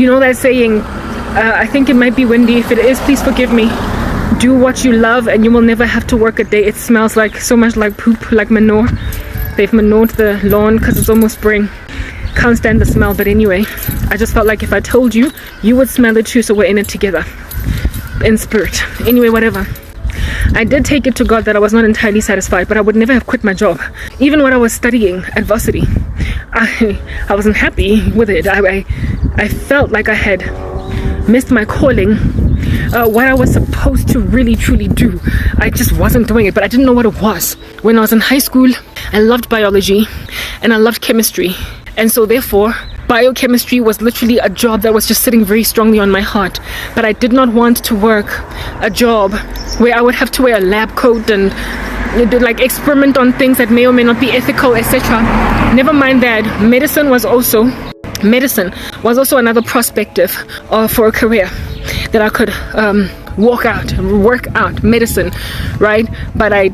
You know that saying, I think it might be Wendy. If it is, please forgive me. Do what you love and you will never have to work a day. It smells like so much like poop, like manure. They've manured the lawn because it's almost spring. Can't stand the smell, but anyway, I just felt like if I told you, you would smell it too, so we're in it together in spirit. Anyway, whatever. I did take it to God that I was not entirely satisfied, but I would never have quit my job. Even when I was studying at varsity, I wasn't happy with it. I felt like I had missed my calling. What I was supposed to really truly do, I just wasn't doing it, but I didn't know what it was. When I was in high school, I loved biology and I loved chemistry, and so therefore biochemistry was literally a job that was just sitting very strongly on my heart. But I did not want to work a job where I would have to wear a lab coat and like experiment on things that may or may not be ethical, etc. Never mind that medicine was also another perspective for a career that I could work out medicine, right? But I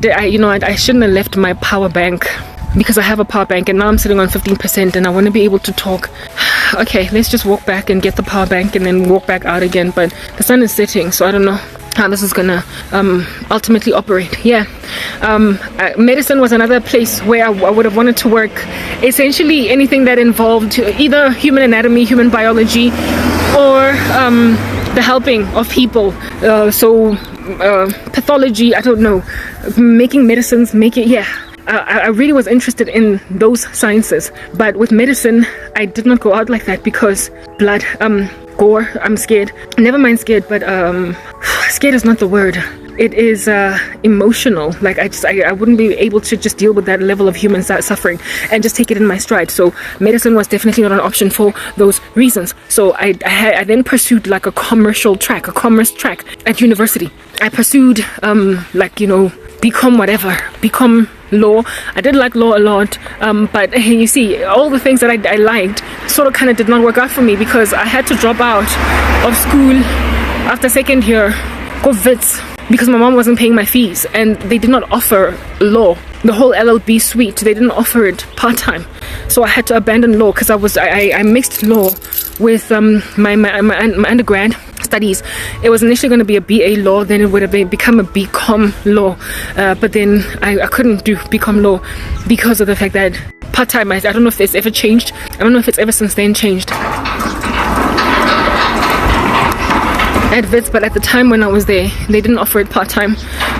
shouldn't have left my power bank, because I have a power bank and now I'm sitting on 15% and I want to be able to talk. Okay, let's just walk back and get the power bank and then walk back out again. But the sun is setting, so I don't know how this is gonna ultimately operate. Medicine was another place where I would have wanted to work. Essentially anything that involved either human anatomy, human biology, or the helping of people. Pathology, I don't know, making medicines, I really was interested in those sciences. But with medicine, I did not go out like that because blood, gore, I'm scared. Never mind scared, but scared is not the word. It is emotional. Like I wouldn't be able to just deal with that level of human suffering and just take it in my stride. So medicine was definitely not an option for those reasons. So I then pursued like a commerce track at university. I pursued become law. I did like law a lot, but you see, all the things that I liked sort of kind of did not work out for me, because I had to drop out of school after second year, go Wits, because my mom wasn't paying my fees, and they did not offer law, the whole LLB suite. They didn't offer it part-time, so I had to abandon law because I mixed law with my undergrad studies. It was initially going to be a BA law, then it would have become a BCom law, but then I couldn't do BCom law because of the fact that part-time, I don't know if it's ever changed. I don't know if it's ever since then changed at Wits, but at the time when I was there, they didn't offer it part-time,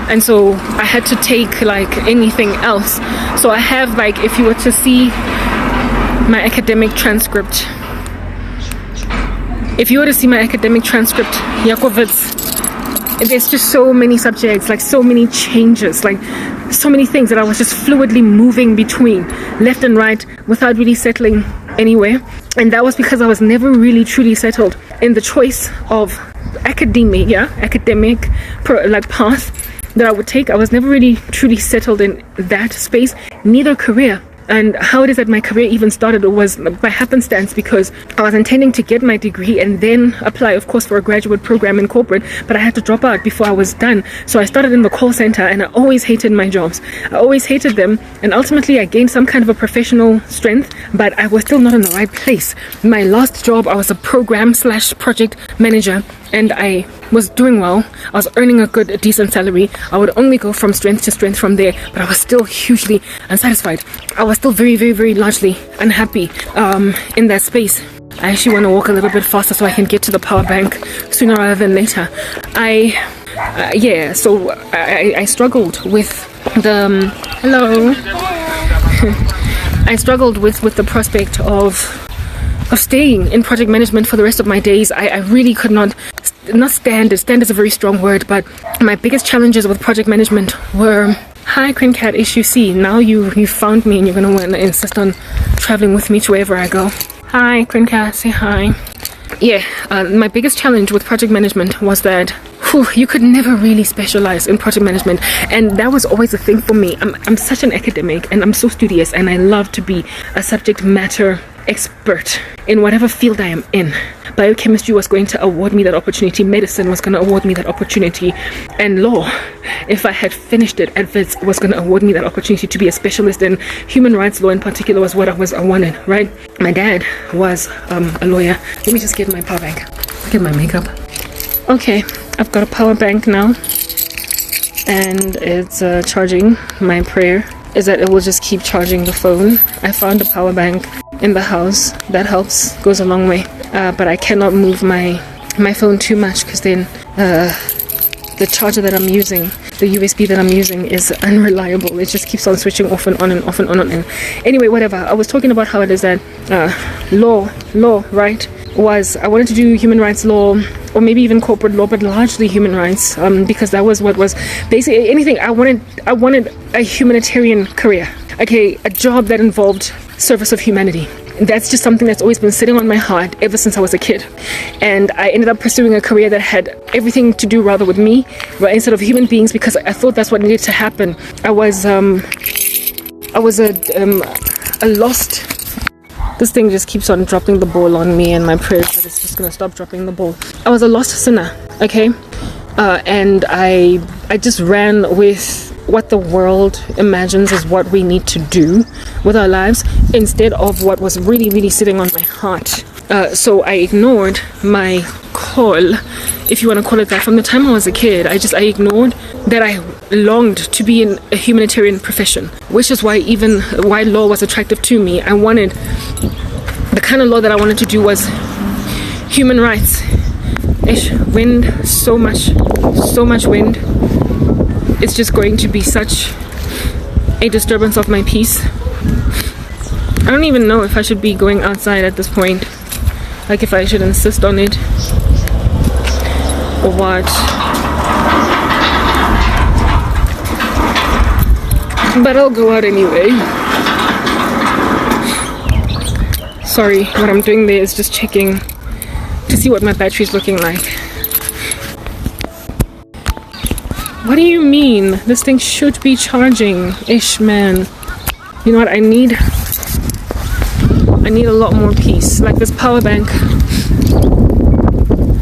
and so I had to take like anything else. So I have, like, if you were to see my academic transcript, Yakovitz, there's just so many subjects, like so many changes, like so many things that I was just fluidly moving between left and right without really settling anywhere. And that was because I was never really truly settled in the choice of academic path that I would take. I was never really truly settled in that space, neither career. And how it is that my career even started was by happenstance, because I was intending to get my degree and then apply, of course, for a graduate program in corporate, but I had to drop out before I was done. So I started in the call center, and I always hated my jobs. I always hated them, and ultimately I gained some kind of a professional strength, but I was still not in the right place. My last job, I was a program/project manager, and I was doing well. I was earning a decent salary. I would only go from strength to strength from there, but I was still hugely unsatisfied. I was still very, very, very largely unhappy in that space. I actually want to walk a little bit faster so I can get to the power bank sooner rather than later. So I struggled with the I struggled with the prospect of staying in project management for the rest of my days. I really could not stand it. Stand is a very strong word, but my biggest challenges with project management were, hi Queen Cat, issue C. Now you found me and you're gonna want to insist on traveling with me to wherever I go. Hi Queen Cat, say hi. My biggest challenge with project management was that you could never really specialize in project management, and that was always a thing for me. I'm such an academic, and I'm so studious, and I love to be a subject matter expert in whatever field I am in. Biochemistry was going to award me that opportunity, medicine was going to award me that opportunity, and law, if I had finished it at Wits, was going to award me that opportunity to be a specialist in human rights law in particular, was what I wanted, right? My dad was a lawyer. Let me just get my power bank, get my makeup. Okay, I've got a power bank now, and it's charging. My prayer is that it will just keep charging the phone. I found a power bank in the house that helps, goes a long way, but I cannot move my phone too much, because then the charger that I'm using the USB that I'm using is unreliable. It just keeps on switching off and on and off and on and on. Anyway, whatever. I was talking about how it is that law, right, was I wanted to do human rights law, or maybe even corporate law, but largely human rights, because that was what was basically anything. I wanted a humanitarian career, okay, a job that involved service of humanity. That's just something that's always been sitting on my heart ever since I was a kid. And I ended up pursuing a career that had everything to do rather with me, right, instead of human beings, because I thought that's what needed to happen. I was a lost. This thing just keeps on dropping the ball on me, and my prayers that it's just gonna stop dropping the ball. I was a lost sinner, okay, and I just ran with what the world imagines is what we need to do with our lives, instead of what was really, really sitting on my heart. So I ignored my call, if you want to call it that. From the time I was a kid, I ignored that I longed to be in a humanitarian profession, which is why law was attractive to me. I wanted, the kind of law that I wanted to do was human rights. Wind, so much wind. It's just going to be such a disturbance of my peace. I don't even know if I should be going outside at this point, like if I should insist on it or what. But I'll go out anyway. Sorry, what I'm doing there is just checking to see what my battery's looking like. What do you mean? This thing should be charging. Ish, man. You know what? I need a lot more peace. Like this power bank.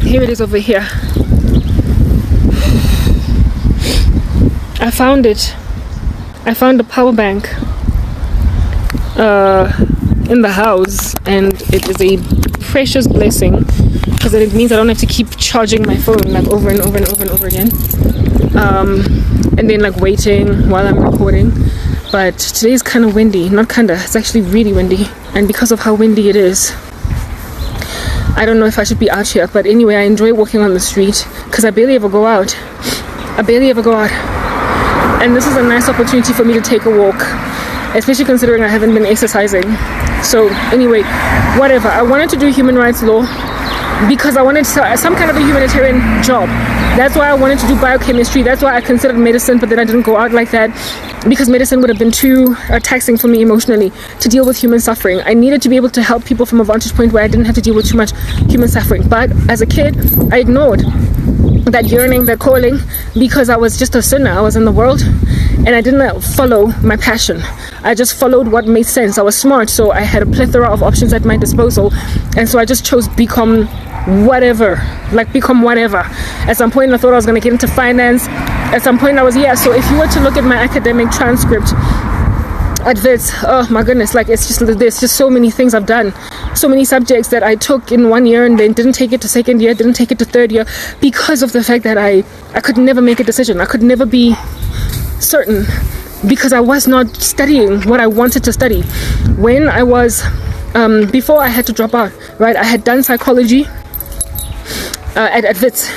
Here it is over here. I found it. I found a power bank in the house, and it is a precious blessing, because it means I don't have to keep charging my phone like over and over and over and over again. And then like waiting while I'm recording. But today is kind of windy. Not kinda, it's actually really windy. And because of how windy it is, I don't know if I should be out here. But anyway, I enjoy walking on the street because I barely ever go out. And this is a nice opportunity for me to take a walk, especially considering I haven't been exercising. So anyway, whatever. I wanted to do human rights law because I wanted some kind of a humanitarian job. That's why I wanted to do biochemistry. That's why I considered medicine, but then I didn't go out like that, because medicine would have been too taxing for me emotionally to deal with human suffering. I needed to be able to help people from a vantage point where I didn't have to deal with too much human suffering. But as a kid, I ignored that yearning, that calling, because I was just a sinner. I was in the world and I didn't follow my passion. I just followed what made sense. I was smart, so I had a plethora of options at my disposal, and so I just chose become whatever. At some point I thought I was going to get into finance. At some point I was, so if you were to look at my academic transcript at Wits, oh my goodness, like there's just so many things I've done, so many subjects that I took in 1 year and then didn't take it to second year, didn't take it to third year, because of the fact that I could never make a decision. I could never be certain, because I was not studying what I wanted to study. When I was before I had to drop out, right, I had done psychology at Wits,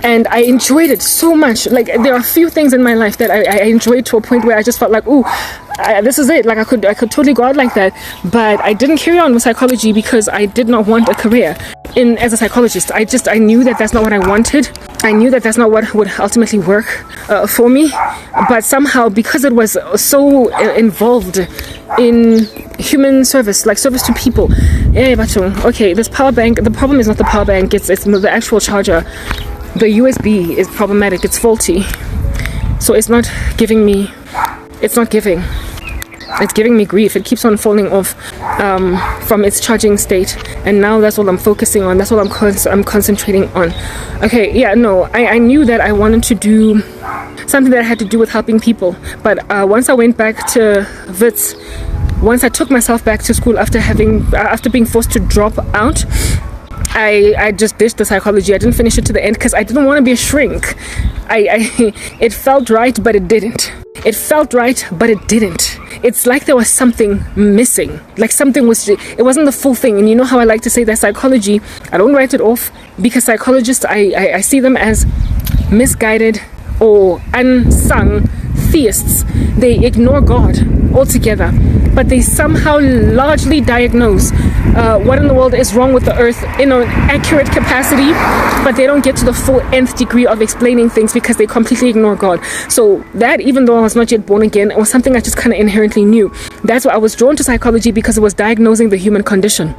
and I enjoyed it so much. Like, there are a few things in my life that I enjoyed to a point where I just felt like, ooh, this is it. Like, I could totally go out like that. But I didn't carry on with psychology because I did not want a career as a psychologist. I knew that that's not what I wanted. I knew that that's not what would ultimately work for me. But somehow, because it was so involved in human service, like service to people, okay, this power bank, the problem is not the power bank, it's the actual charger. The USB is problematic, it's faulty, so it's not giving me grief. It keeps on falling off from its charging state, and now that's what I'm focusing on. That's what I'm concentrating on. Okay, I knew that I wanted to do something that had to do with helping people, but once I went back to Wits, once I took myself back to school after being forced to drop out, I just ditched the psychology. I didn't finish it to the end because I didn't want to be a shrink. It felt right, but it didn't. It's like there was something missing. Like it wasn't the full thing. And you know how I like to say that psychology, I don't write it off, because psychologists, I see them as misguided or unsung theists. They ignore God altogether, but they somehow largely diagnose what in the world is wrong with the earth in an accurate capacity, but they don't get to the full nth degree of explaining things because they completely ignore God. So that, even though I was not yet born again, it was something I just kind of inherently knew. That's why I was drawn to psychology, because it was diagnosing the human condition.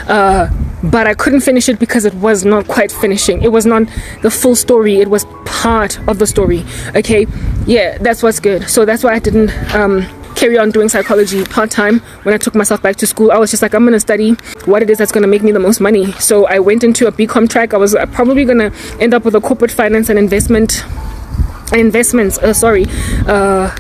But I couldn't finish it because it was not quite finishing. It was not the full story. It was part of the story. Okay, yeah, that's what's good. So that's why I didn't carry on doing psychology part-time. When I took myself back to school, I was just like, I'm going to study what it is that's going to make me the most money. So I went into a BCom track. I was probably going to end up with a corporate finance and investments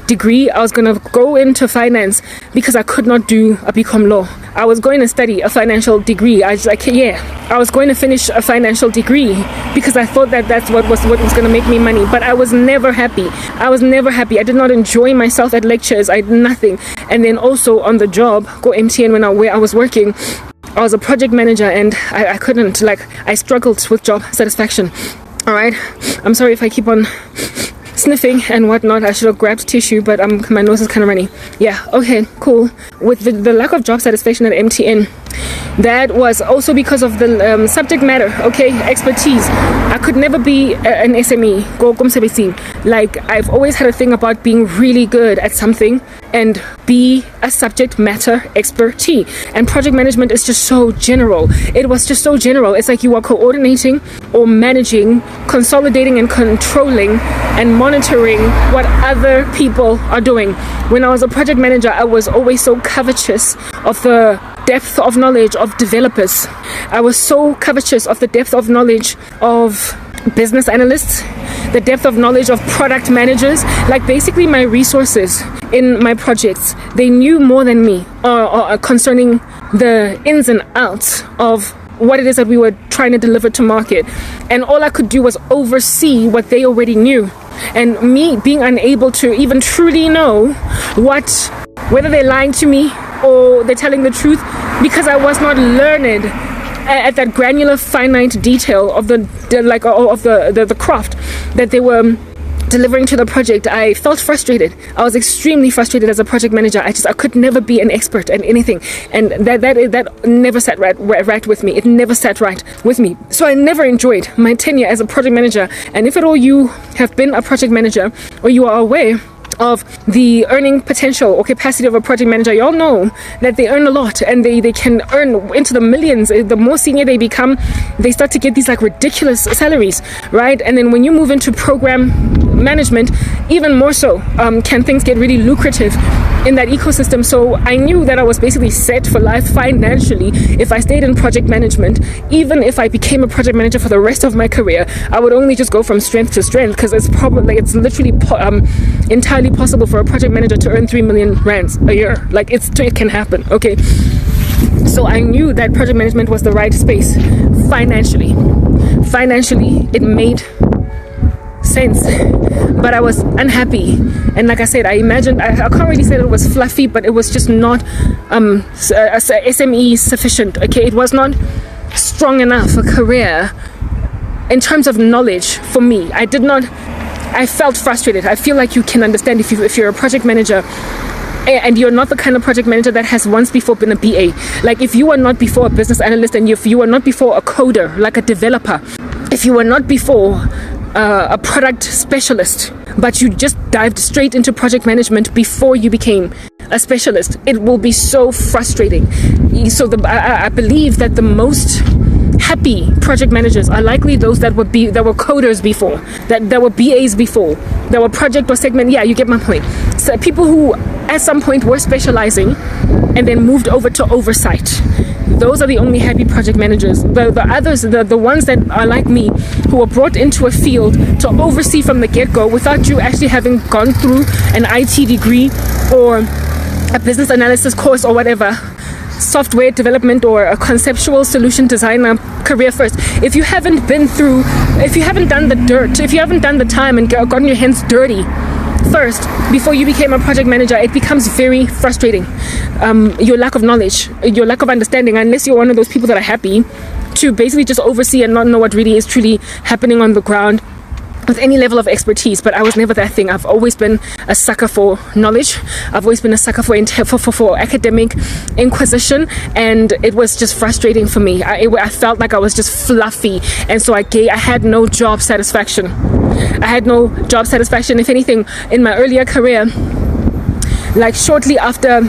degree. I was going to go into finance because I could not do a BCom law. I was going to study a financial degree. I was going to finish a financial degree because I thought that that's what was going to make me money. But I was never happy. I did not enjoy myself at lectures. I did nothing. And then also on the job, go MTN, where I was working, I was a project manager, and I couldn't, I struggled with job satisfaction. All right, I'm sorry if I keep on sniffing and whatnot. I should have grabbed tissue, but my nose is kind of runny. Yeah, okay, cool. With the lack of job satisfaction at MTN, that was also because of the subject matter, okay, expertise. I could never be an SME. Like, I've always had a thing about being really good at something and be a subject matter expertise. And project management is just so general. It was just so general. It's like you are coordinating or managing, consolidating and controlling and monitoring what other people are doing. When I was a project manager, I was always so covetous of the depth of knowledge of developers. I was so covetous of the depth of knowledge of business analysts, the depth of knowledge of product managers. Like, basically my resources in my projects, they knew more than me concerning the ins and outs of what it is that we were trying to deliver to market. And all I could do was oversee what they already knew. And me being unable to even truly know whether they're lying to me or they're telling the truth, because I was not learned at that granular, finite detail of the craft that they were delivering to the project. I felt frustrated. I was extremely frustrated as a project manager. I could never be an expert at anything, and that never sat right with me. It never sat right with me. So I never enjoyed my tenure as a project manager. And if at all you have been a project manager, or you are aware of the earning potential or capacity of a project manager, you all know that they earn a lot, and they can earn into the millions. The more senior they become, they start to get these ridiculous salaries, right? And then when you move into program management, even more so, can things get really lucrative in that ecosystem. So I knew that I was basically set for life financially if I stayed in project management. Even if I became a project manager for the rest of my career, I would only just go from strength to strength, because it's literally entirely possible for a project manager to earn 3 million rands a year. It can happen, okay? So I knew that project management was the right space financially. It made sense, but I was unhappy. And like I said, I can't really say that it was fluffy, but it was just not SME sufficient, okay? It was not strong enough a career in terms of knowledge for me. I felt frustrated. I feel like you can understand if you're a project manager and you're not the kind of project manager that has once before been a BA. Like, if you were not before a business analyst, and if you were not before a coder, like a developer, if you were not before a product specialist, but you just dived straight into project management before you became a specialist, it will be so frustrating. So I believe that the most happy project managers are likely those that were coders before, that were BAs before, that were project or segment. Yeah, you get my point. So people who at some point were specializing and then moved over to oversight. Those are the only happy project managers. The others, the ones that are like me, who were brought into a field to oversee from the get-go without you actually having gone through an IT degree or a business analysis course or whatever, software development or a conceptual solution designer career first. If you haven't done the dirt, if you haven't done the time and gotten your hands dirty first before you became a project manager, it becomes very frustrating. Your lack of knowledge, your lack of understanding, unless you're one of those people that are happy to basically just oversee and not know what really is truly happening on the ground. with any level of expertise, but I was never that thing. I've always been a sucker for knowledge. I've always been a sucker for academic inquisition, and it was just frustrating for me. I felt like I was just fluffy, and so I had no job satisfaction. I had no job satisfaction. If anything, in my earlier career, like shortly after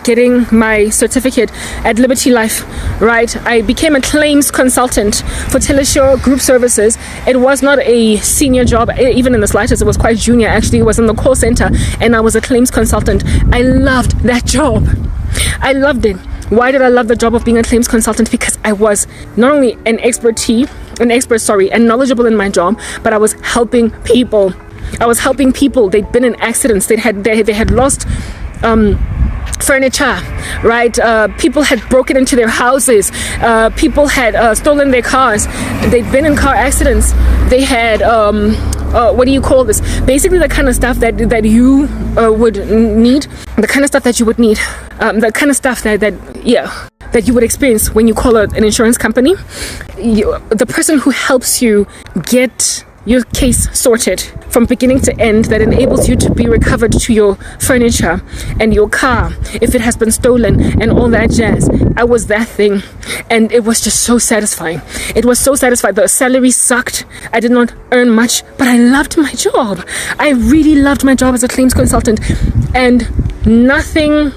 getting my certificate at Liberty Life, right, I became a claims consultant for Telesure Group Services. It was not a senior job, even in the slightest. It was quite junior, actually. It was in the call center, and I was a claims consultant. I loved that job. I loved it. Why did I love the job of being a claims consultant? Because I was not only an expert, and knowledgeable in my job, but I was helping people. They'd been in accidents. They had lost furniture, right? People had broken into their houses. People had stolen their cars. They'd been in car accidents. They had what do you call this? Basically, the kind of stuff that you would need. The kind of stuff that you would need. The kind of stuff that you would experience when you call an insurance company. The person who helps you get your case sorted from beginning to end, that enables you to be recovered to your furniture and your car if it has been stolen and all that jazz. I was that thing, and it was just so satisfying. It was so satisfying. The salary sucked. I did not earn much, but I loved my job. I really loved my job as a claims consultant, and nothing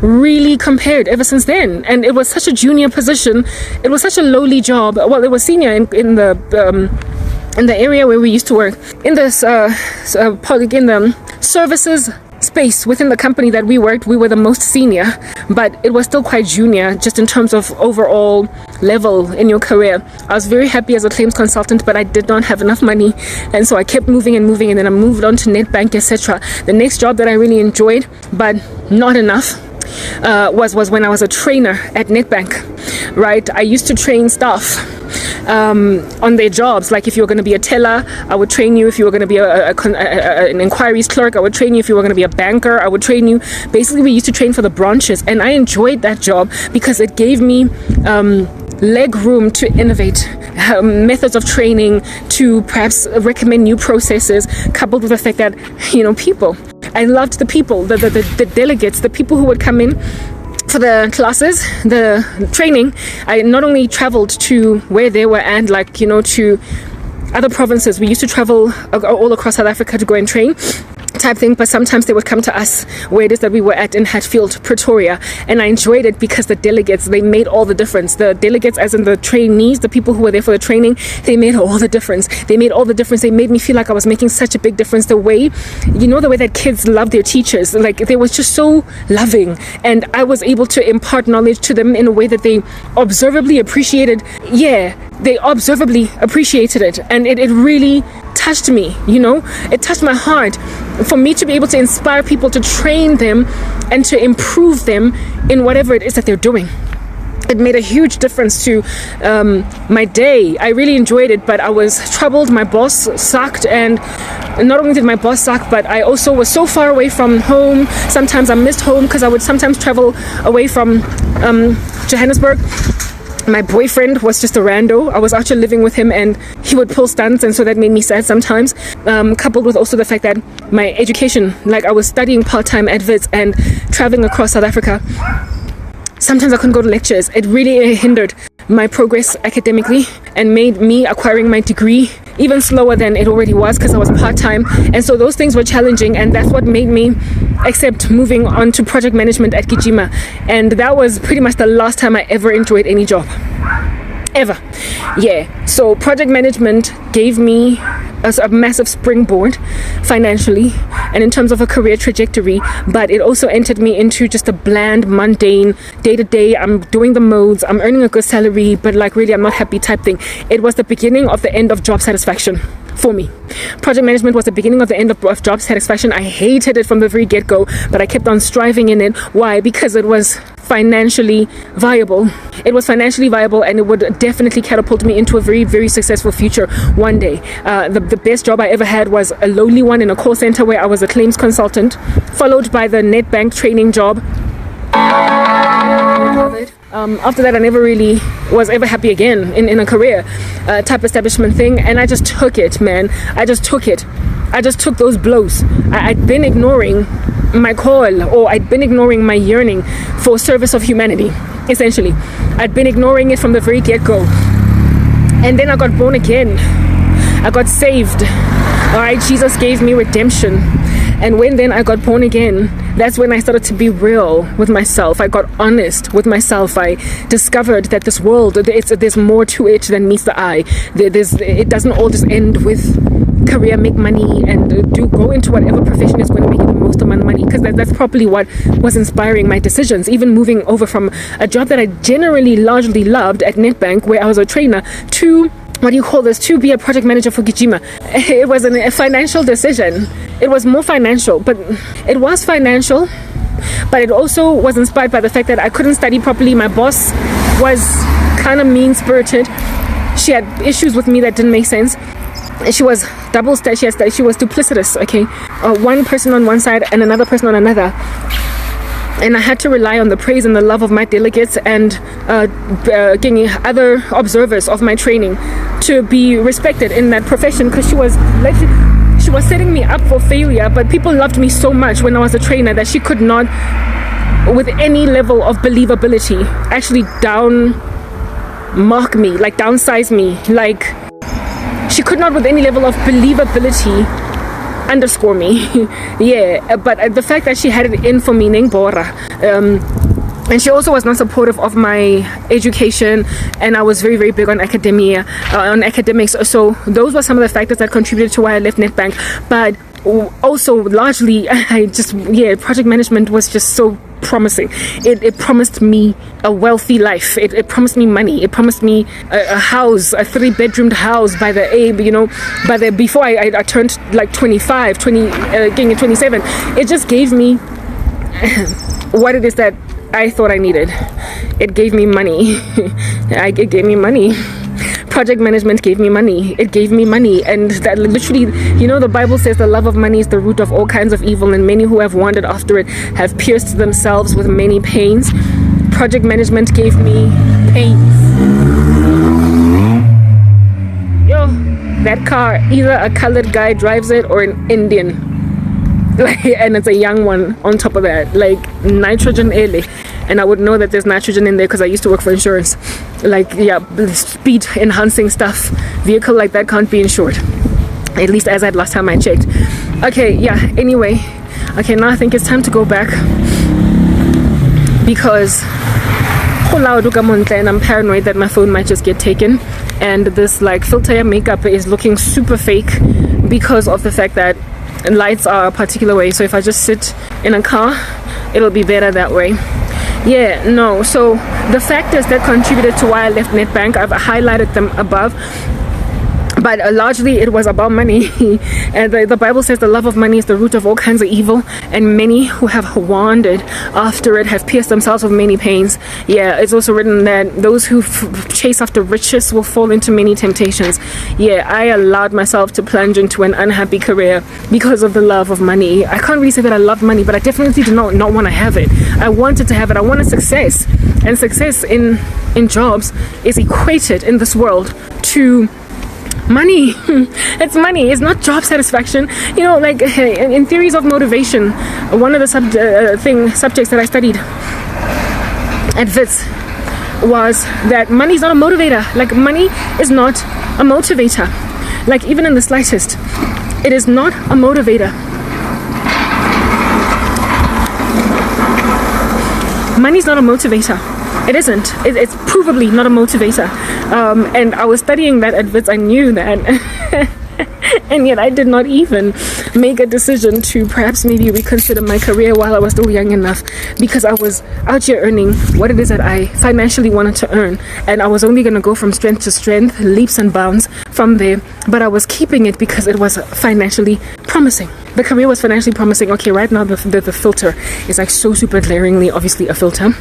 really compared ever since then. And it was such a junior position. It was such a lowly job. Well, it was senior in the area where we used to work, in this in the services space within the company that we worked. We were the most senior, but it was still quite junior just in terms of overall level in your career. I was very happy as a claims consultant, but I did not have enough money, and so I kept moving, and then I moved on to Nedbank, etc. The next job that I really enjoyed, but not enough, was when I was a trainer at Nedbank, right? I used to train staff on their jobs. Like if you were going to be a teller, I would train you. If you were going to be an inquiries clerk, I would train you. If you were going to be a banker, I would train you. Basically, we used to train for the branches, and I enjoyed that job because it gave me leg room to innovate methods of training, to perhaps recommend new processes, coupled with the fact that, people. I loved the people, the delegates, the people who would come in for the classes, the training. I not only traveled to where they were at, to other provinces. We used to travel all across South Africa to go and train type thing, but sometimes they would come to us where it is that we were at in Hatfield, Pretoria, and I enjoyed it because the delegates, they made all the difference. The delegates, as in the trainees, the people who were there for the training, they made all the difference. They made me feel like I was making such a big difference. The way that kids love their teachers, like they were just so loving, and I was able to impart knowledge to them in a way that they observably appreciated. They observably appreciated it, and it really touched me. It touched my heart for me to be able to inspire people, to train them and to improve them in whatever it is that they're doing. It made a huge difference to my day. I really enjoyed it, but I was troubled. My boss sucked, and not only did my boss suck, but I also was so far away from home. Sometimes I missed home because I would sometimes travel away from Johannesburg. My boyfriend was just a rando. I was actually living with him, and he would pull stunts, and so that made me sad sometimes, coupled with also the fact that my education, like I was studying part-time at Wits and traveling across South Africa. Sometimes I couldn't go to lectures. It really hindered my progress academically and made me acquiring my degree even slower than it already was because I was part-time. And so those things were challenging, and that's what made me accept moving on to project management at Gijima. And that was pretty much the last time I ever enjoyed any job. Ever. So project management gave me a massive springboard financially and in terms of a career trajectory, but it also entered me into just a bland, mundane, day-to-day, I'm doing the modes, I'm earning a good salary, but really I'm not happy type thing. It was the beginning of the end of job satisfaction for me. Project management was the beginning of the end of job satisfaction. I hated it from the very get-go, but I kept on striving in it. Why? Because it was financially viable. It was financially viable, and it would definitely catapult me into a very, very successful future one day. The best job I ever had was a lowly one in a call center where I was a claims consultant, followed by the Nedbank training job. After that, I never really was ever happy again in a career type establishment thing. And I just took it, man. I just took it. I just took those blows. I'd been ignoring my call, or I'd been ignoring my yearning for service of humanity, essentially. I'd been ignoring it from the very get-go. And then I got born again. I got saved. All right, Jesus gave me redemption. And when then I got born again, that's when I started to be real with myself. I got honest with myself. I discovered that this world, there's more to it than meets the eye. It doesn't all just end with career, make money, and go into whatever profession is going to make you the most amount of money. Because that's probably what was inspiring my decisions. Even moving over from a job that I generally largely loved at Nedbank, where I was a trainer, to to be a project manager for Gijima. It was a financial decision. It was more financial, but it was financial, but it also was inspired by the fact that I couldn't study properly. My boss was kind of mean-spirited. She had issues with me that didn't make sense. She was she was duplicitous, okay? One person on one side and another person on another. And I had to rely on the praise and the love of my delegates and other observers of my training to be respected in that profession, because she was setting me up for failure. But people loved me so much when I was a trainer that she could not, with any level of believability, actually downsize me. Like, she could not, with any level of believability, underscore me. Yeah, but the fact that she had it in for me, and she also was not supportive of my education, and I was very, very big on academics. So those were some of the factors that contributed to why I left Nedbank. But also largely, project management was just so promising. It promised me a wealthy life. It promised me money. It promised me a house, a 3-bedroomed house by the before I turned like 25, 27. It just gave me what it is that I thought I needed. It gave me money. It gave me money. Project management gave me money. It gave me money. And that literally, the Bible says the love of money is the root of all kinds of evil, and many who have wandered after it have pierced themselves with many pains. Project management gave me pains. That car, either a colored guy drives it or an Indian. And it's a young one on top of that, like nitrogen ele. And I would know that there's nitrogen in there because I used to work for insurance. Speed enhancing stuff. Vehicle like that can't be insured, at least as at last time I checked. Anyway, now I think it's time to go back, because and I'm paranoid that my phone might just get taken, and this filter makeup is looking super fake because of the fact that lights are a particular way. So if I just sit in a car, it'll be better that way. So the factors that contributed to why I left Nedbank, I've highlighted them above, but largely it was about money. And the Bible says the love of money is the root of all kinds of evil, and many who have wandered after it have pierced themselves with many pains. It's also written that those who chase after riches will fall into many temptations. I allowed myself to plunge into an unhappy career because of the love of money. I can't really say that I love money, but I definitely did not want to have it. I wanted to have it. I wanted success, and success in jobs is equated in this world to money. It's money. It's not job satisfaction. In theories of motivation, one of the subjects that I studied at WITS was that money is not a motivator. Money is not a motivator. Even in the slightest, it is not a motivator. Money is not a motivator. It isn't. It's provably not a motivator. And I was studying that at WITS. I knew that. And yet I did not even make a decision to perhaps maybe reconsider my career while I was still young enough, because I was out here earning what it is that I financially wanted to earn. And I was only going to go from strength to strength, leaps and bounds from there. But I was keeping it because it was financially promising. The career was financially promising. Okay, right now the filter is so super glaringly, obviously a filter,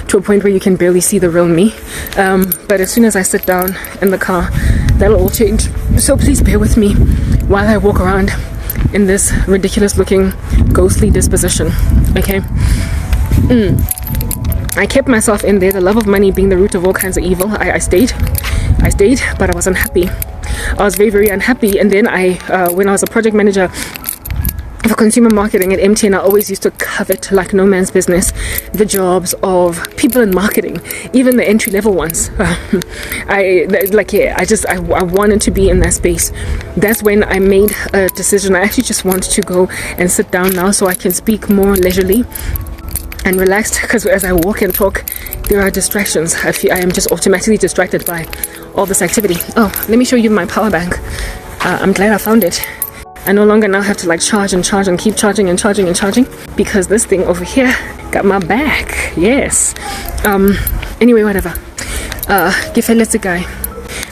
to a point where you can barely see the real me. But as soon as I sit down in the car, that'll all change. So please bear with me while I walk around in this ridiculous looking ghostly disposition. Okay. I kept myself in there, the love of money being the root of all kinds of evil. I stayed, but I was unhappy. I was very, very unhappy. And then when I was a project manager for consumer marketing at MTN, I always used to covet, like no man's business, the jobs of people in marketing, even the entry-level ones. I wanted to be in that space. That's when I made a decision. I actually just want to go and sit down now so I can speak more leisurely and relaxed, because as I walk and talk, there are distractions. I feel I am just automatically distracted by all this activity. Oh, let me show you my power bank. I'm glad I found it. I no longer now have to like charge and keep charging and charging, because this thing over here got my back. Yes. Anyway, whatever. Let's guy.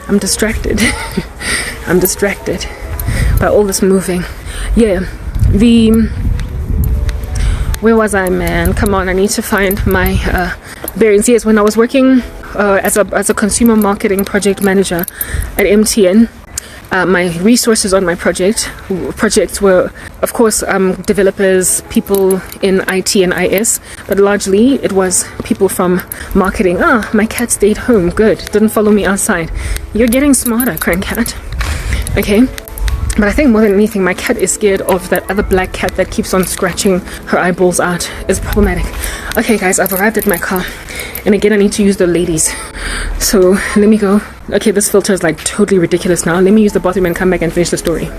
I'm distracted. I'm distracted by all this moving. Yeah. Where was I, man? Come on, I need to find my bearings. Yes, when I was working as a consumer marketing project manager at MTN, my resources on my projects were, of course, developers, people in IT and IS, but largely it was people from marketing. My cat stayed home. Good. Didn't follow me outside. You're getting smarter, crank cat. Okay. But I think more than anything, my cat is scared of that other black cat that keeps on scratching her eyeballs out. It's problematic. Okay, guys, I've arrived at my car. And again, I need to use the ladies. So let me go. Okay, this filter is like totally ridiculous now. Let me use the bathroom and come back and finish the story.